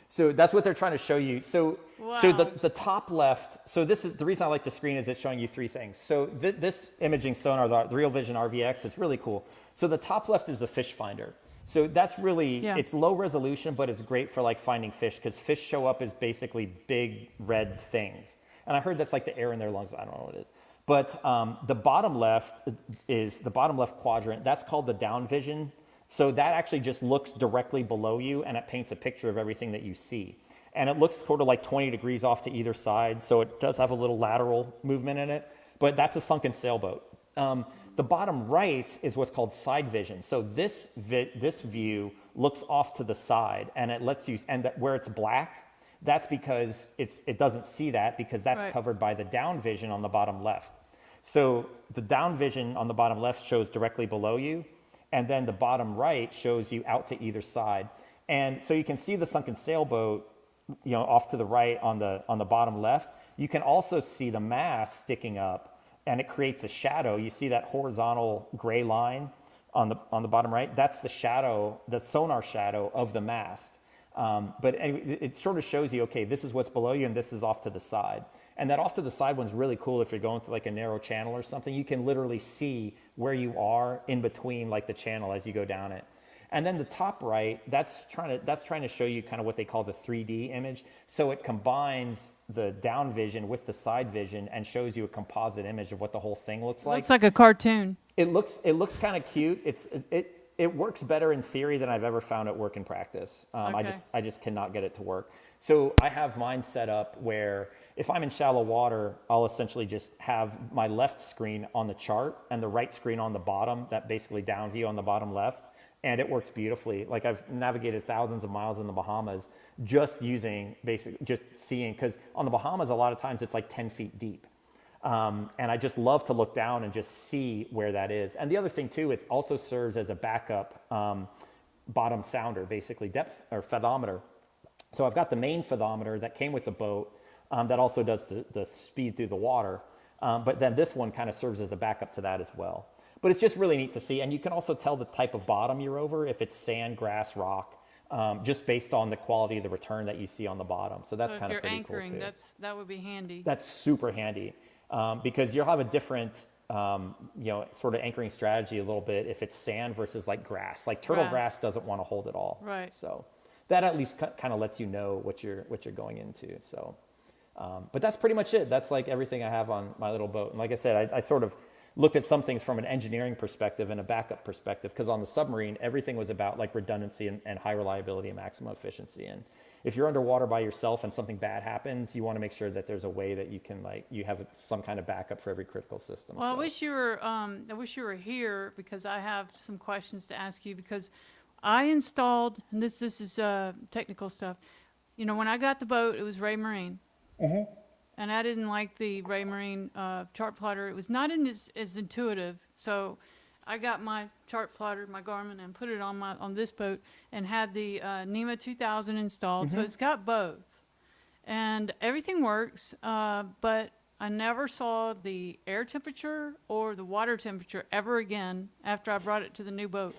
So that's what they're trying to show you. So, Wow. so the top left, so this is the reason I like the screen is it's showing you three things. So this imaging sonar, the Real Vision RVX, it's really cool. So the top left is the fish finder. So that's really, it's low resolution, but it's great for like finding fish because fish show up as basically big red things. And I heard that's like the air in their lungs. I don't know what it is. But the bottom left is the bottom left quadrant. That's called the down vision. So that actually just looks directly below you and it paints a picture of everything that you see. And it looks sort of like 20 degrees off to either side. So it does have a little lateral movement in it, but that's a sunken sailboat. The bottom right is what's called side vision. So this view looks off to the side and it lets you, and where it's black, that's because it doesn't see that because that's covered by the down vision on the bottom left. So the down vision on the bottom left shows directly below you. And then the bottom right shows you out to either side. And so you can see the sunken sailboat, off to the right on the bottom left. You can also see the mast sticking up and it creates a shadow. You see that horizontal gray line on the bottom right? That's the shadow, the sonar shadow of the mast. But anyway, it sort of shows you, okay, this is what's below you and this is off to the side. And that off to the side one's really cool if you're going through like a narrow channel or something. You can literally see where you are in between like the channel as you go down it. And then the top right, that's trying to show you kind of what they call the 3D image. So it combines the down vision with the side vision and shows you a composite image of what the whole thing looks like. Looks like a cartoon. It looks kind of cute. It works better in theory than I've ever found it work in practice. I just cannot get it to work. So I have mine set up where if I'm in shallow water, I'll essentially just have my left screen on the chart and the right screen on the bottom, that basically down view on the bottom left. And it works beautifully. Like I've navigated thousands of miles in the Bahamas just using just seeing, because on the Bahamas, a lot of times it's like 10 feet deep. And I just love to look down and just see where that is. And the other thing too, it also serves as a backup bottom sounder, basically depth or fathometer. So I've got the main fathometer that came with the boat that also does the speed through the water. But then this one kind of serves as a backup to that as well. But it's just really neat to see. And you can also tell the type of bottom you're over, if it's sand, grass, rock, just based on the quality of the return that you see on the bottom. So that's kind of pretty anchoring, cool too. That would be handy. That's super handy because you'll have a different, sort of anchoring strategy a little bit if it's sand versus like grass. Like turtle grass doesn't want to hold it all. Right. So that at least kind of lets you know what you're going into. So, but that's pretty much it. That's like everything I have on my little boat. And like I said, I sort of looked at some things from an engineering perspective and a backup perspective, because on the submarine, everything was about like redundancy and high reliability and maximum efficiency. And if you're underwater by yourself and something bad happens, you want to make sure that there's a way that you can you have some kind of backup for every critical system. Well, so. I wish you were here, because I have some questions to ask you, because I installed, and this is technical stuff. You know, when I got the boat, it was Ray Marine. Mm-hmm. And I didn't like the Ray Marine chart plotter. It was not as intuitive. So I got my chart plotter, my Garmin, and put it on this boat, and had the NEMA 2000 installed. Mm-hmm. So it's got both, and everything works. But I never saw the air temperature or the water temperature ever again after I brought it to the new boat.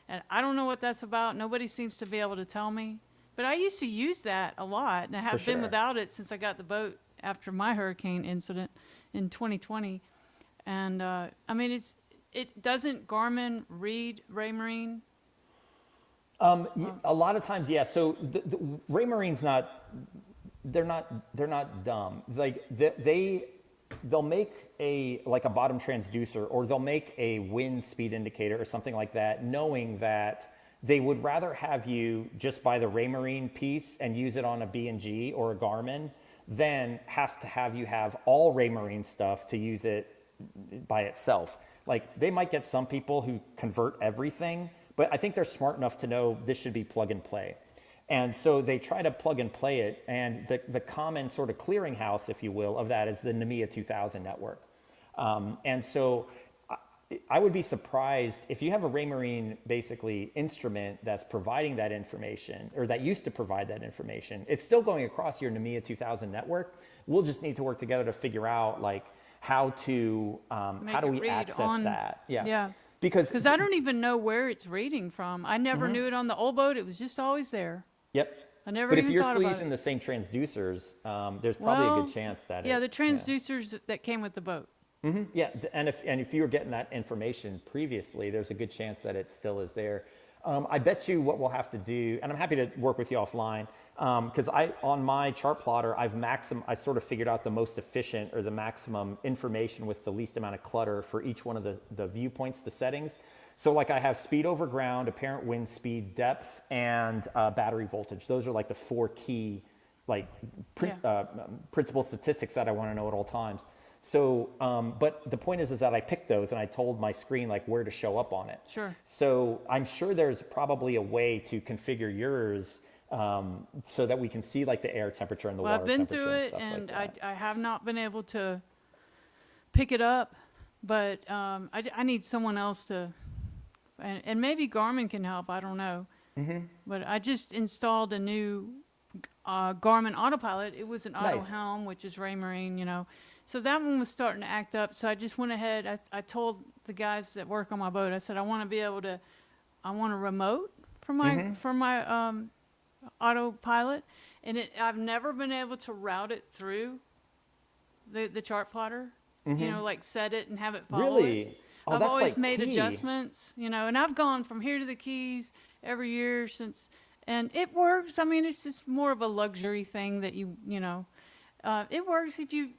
And I don't know what that's about. Nobody seems to be able to tell me. But I used to use that a lot, and I have been without it since I got the boat after my hurricane incident in 2020. And I mean, it doesn't Garmin read Ray Marine? A lot of times, yeah. So the Ray Marine's they're not dumb. Like they'll make a bottom transducer, or they'll make a wind speed indicator or something like that, knowing that they would rather have you just buy the Ray Marine piece and use it on a B&G or a Garmin than have you have all Ray Marine stuff to use it by itself. Like they might get some people who convert everything, but I think they're smart enough to know this should be plug and play. And so they try to plug and play it. And the common sort of clearinghouse, if you will, of that is the NEMA 2000 network. And so I would be surprised if you have a Ray Marine basically instrument that's providing that information, or that used to provide that information. It's still going across your NEMA 2000 network. We'll just need to work together to figure out how do we access that? Yeah. Because I don't even know where it's reading from. I never knew it on the old boat. It was just always there. Yep. I never But even if you're thought still about using it. the same transducers, there's probably a good chance that the transducers that came with the boat. Mm-hmm. Yeah, and if you were getting that information previously, there's a good chance that it still is there. I bet you what we'll have to do, and I'm happy to work with you offline, because on my chart plotter, I sort of figured out the most efficient or the maximum information with the least amount of clutter for each one of the viewpoints, the settings. So I have speed over ground, apparent wind speed, depth, and battery voltage. Those are the four key principal statistics that I want to know at all times. So, but the point is that I picked those and I told my screen where to show up on it. Sure. So I'm sure there's probably a way to configure yours so that we can see the air temperature and the water temperature. I've been through it, and I have not been able to pick it up, but I need someone else to, and maybe Garmin can help. I don't know. Mm-hmm. But I just installed a new Garmin autopilot. It was an auto helm, which is Ray Marine, So that one was starting to act up. So I just went ahead. I told the guys that work on my boat, I said, I want a remote for my autopilot. And I've never been able to route it through the chart plotter, set it and have it follow it. Oh, I've that's always made key. Adjustments, and I've gone from here to the Keys every year since, and it works. I mean, it's just more of a luxury thing that it works if you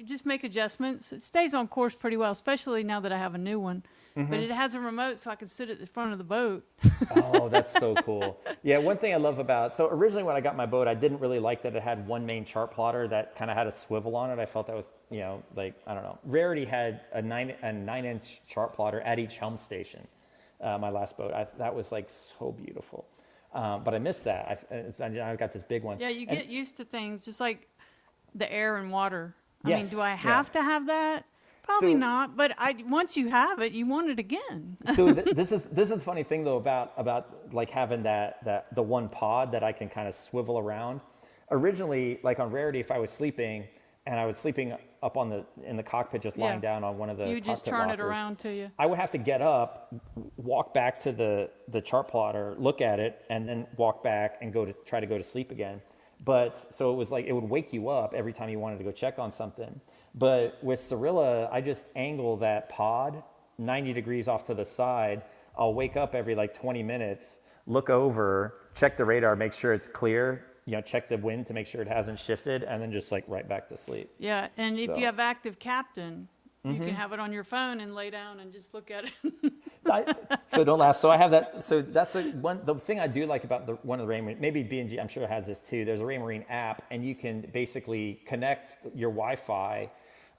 just make adjustments. It stays on course pretty well, especially now that I have a new one. but it has a remote so I can sit at the front of the boat. Oh, that's so cool. Yeah, one thing I love about, so originally when I got my boat, I didn't really like that it had one main chart plotter that kind of had a swivel on it. I felt that was, like, I don't know. Rarity had a 9-inch chart plotter at each helm station. My last boat, that was like so beautiful. But I missed that. I've got this big one. Yeah, you get used to things, just like the air and water. I Yes, mean, do I yeah. have to have that? Probably So- not, but once you have it, you want it again. So this is the funny thing though about like having that the one pod that I can kind of swivel around. Originally, like on Rarity, if I was sleeping and I was sleeping up in the cockpit, just lying down on one of the You just cockpit turn it lockers, around to you. I would have to get up, walk back to the chart plotter, look at it, and then walk back and try to go to sleep again. But so it was like it would wake you up every time you wanted to go check on something. But with Cirilla, I just angle that pod 90 degrees off to the side. I'll wake up every like 20 minutes, look over, check the radar, make sure it's clear, check the wind to make sure it hasn't shifted, and then just like right back to sleep. Yeah, and if So- you have active captain, you can have it on your phone and lay down and just look at it. So don't laugh. So I have that. So that's the thing I do like about one of the Raymarine, maybe B&G, I'm sure it has this too. There's a Raymarine app, and you can basically connect your Wi-Fi.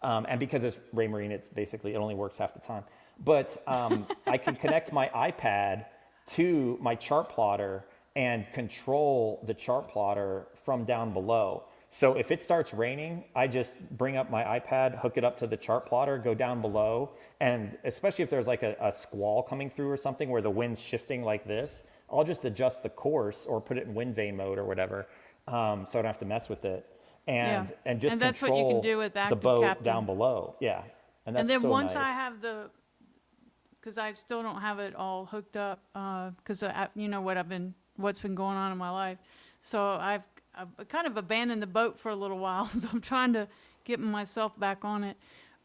And because it's Raymarine, it only works half the time. But I can connect my iPad to my chart plotter and control the chart plotter from down below. So if it starts raining, I just bring up my iPad, hook it up to the chart plotter, go down below, and especially if there's like a squall coming through or something where the wind's shifting like this, I'll just adjust the course or put it in wind vane mode or whatever, so I don't have to mess with it. And just And that's what control you can do with the active boat captain. down below. Yeah, and that's And then so once nice. I have because I still don't have it all hooked up, because what's been going on in my life. So I've kind of abandoned the boat for a little while, so I'm trying to get myself back on it.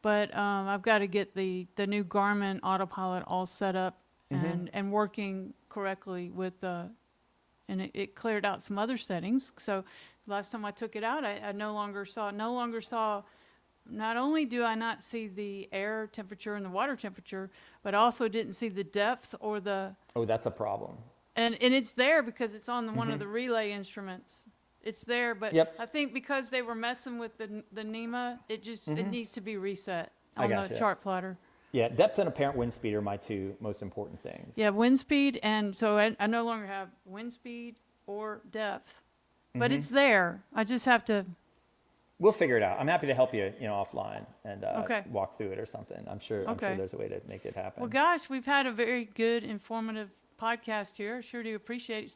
But I've got to get the new Garmin autopilot all set up and working correctly with and it cleared out some other settings. So last time I took it out, I no longer saw. Not only do I not see the air temperature and the water temperature, but also didn't see the depth or the. Oh, that's a problem. And it's there because it's on one of the relay instruments. It's there, but Yep. I think because they were messing with the NEMA, it needs to be reset I on the gotcha. chart plotter. Yeah, depth and apparent wind speed are my two most important things. Yeah, wind speed, and so I no longer have wind speed or depth, but it's there. I just have to. We'll figure it out. I'm happy to help you, offline and Okay. walk through it or something. I'm sure Okay. there's a way to make it happen. Well, gosh, we've had a very good, informative podcast here. Sure do appreciate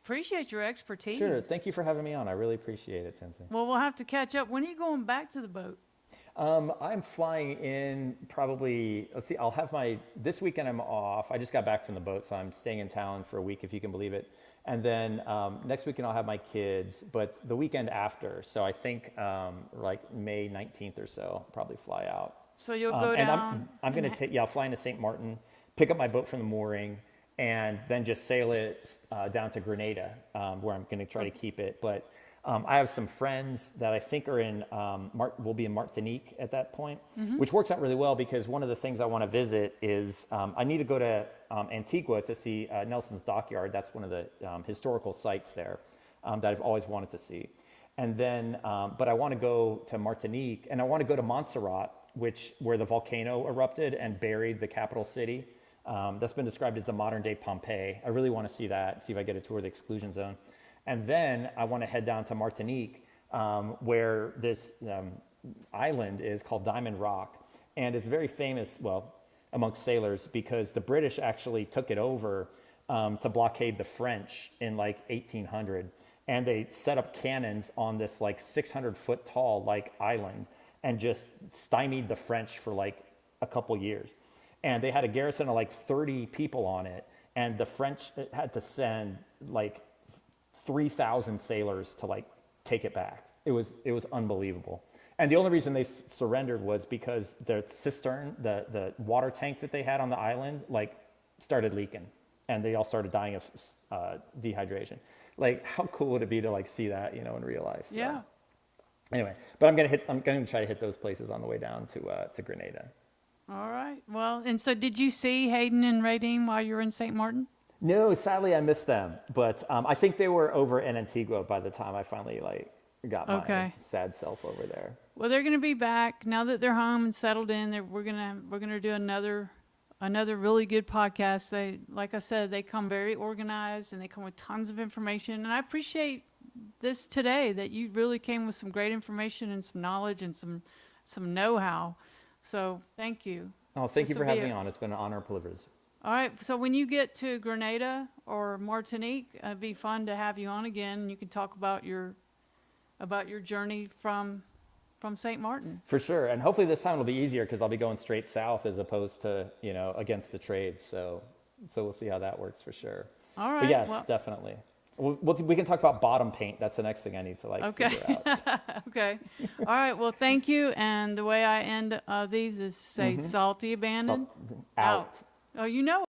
your expertise. Sure. Thank you for having me on. I really appreciate it, Tenzin. Well, we'll have to catch up. When are you going back to the boat? I'm flying in probably, let's see, this weekend I'm off. I just got back from the boat, so I'm staying in town for a week, if you can believe it. And then next weekend I'll have my kids, but the weekend after. So I think like May 19th or so, I'll probably fly out. So you'll go and down. I'm going to I'll fly into St. Martin, pick up my boat from the mooring, and then just sail it down to Grenada, where I'm going to try to keep it. But I have some friends that I think are will be in Martinique at that point, which works out really well because one of the things I want to visit is I need to go to Antigua to see Nelson's Dockyard. That's one of the historical sites there that I've always wanted to see. And then, but I want to go to Martinique, and I want to go to Montserrat, where the volcano erupted and buried the capital city. That's been described as the modern day Pompeii. I really want to see that, see if I get a tour of the exclusion zone. And then I want to head down to Martinique, where this island is called Diamond Rock. And it's very famous, well, amongst sailors, because the British actually took it over to blockade the French in like 1800. And they set up cannons on this like 600-foot tall like island and just stymied the French for like a couple years. And they had a garrison of like 30 people on it. And the French had to send like 3,000 sailors to like take it back. It was unbelievable. And the only reason they surrendered was because their cistern, the water tank that they had on the island, like started leaking, and they all started dying of dehydration. Like, how cool would it be to like see that, in real life? So, Yeah. Anyway, but I'm going to try to hit those places on the way down to Grenada. All right. Well, and so did you see Hayden and Radine while you were in St. Martin? No, sadly I missed them, but I think they were over in Antigua by the time I finally got my Okay. sad self over there. Well, they're going to be back now that they're home and settled in. We're gonna do another really good podcast. They, like I said, they come very organized and they come with tons of information. And I appreciate this today, that you really came with some great information and some knowledge and some know-how. So thank you. Oh, thank you This for will be having me on. It's been an honor and privilege. All right. So when you get to Grenada or Martinique, it'd be fun to have you on again. You can talk about your journey from St. Martin. For sure. And hopefully this time it'll be easier because I'll be going straight south as opposed to, against the trade. So we'll see how that works for sure. All right. But yes, well, definitely. We can talk about bottom paint. That's the next thing I need to Okay. figure out. Okay. All right. Well, thank you. And the way I end these is say salty abandon. Out. Oh, you know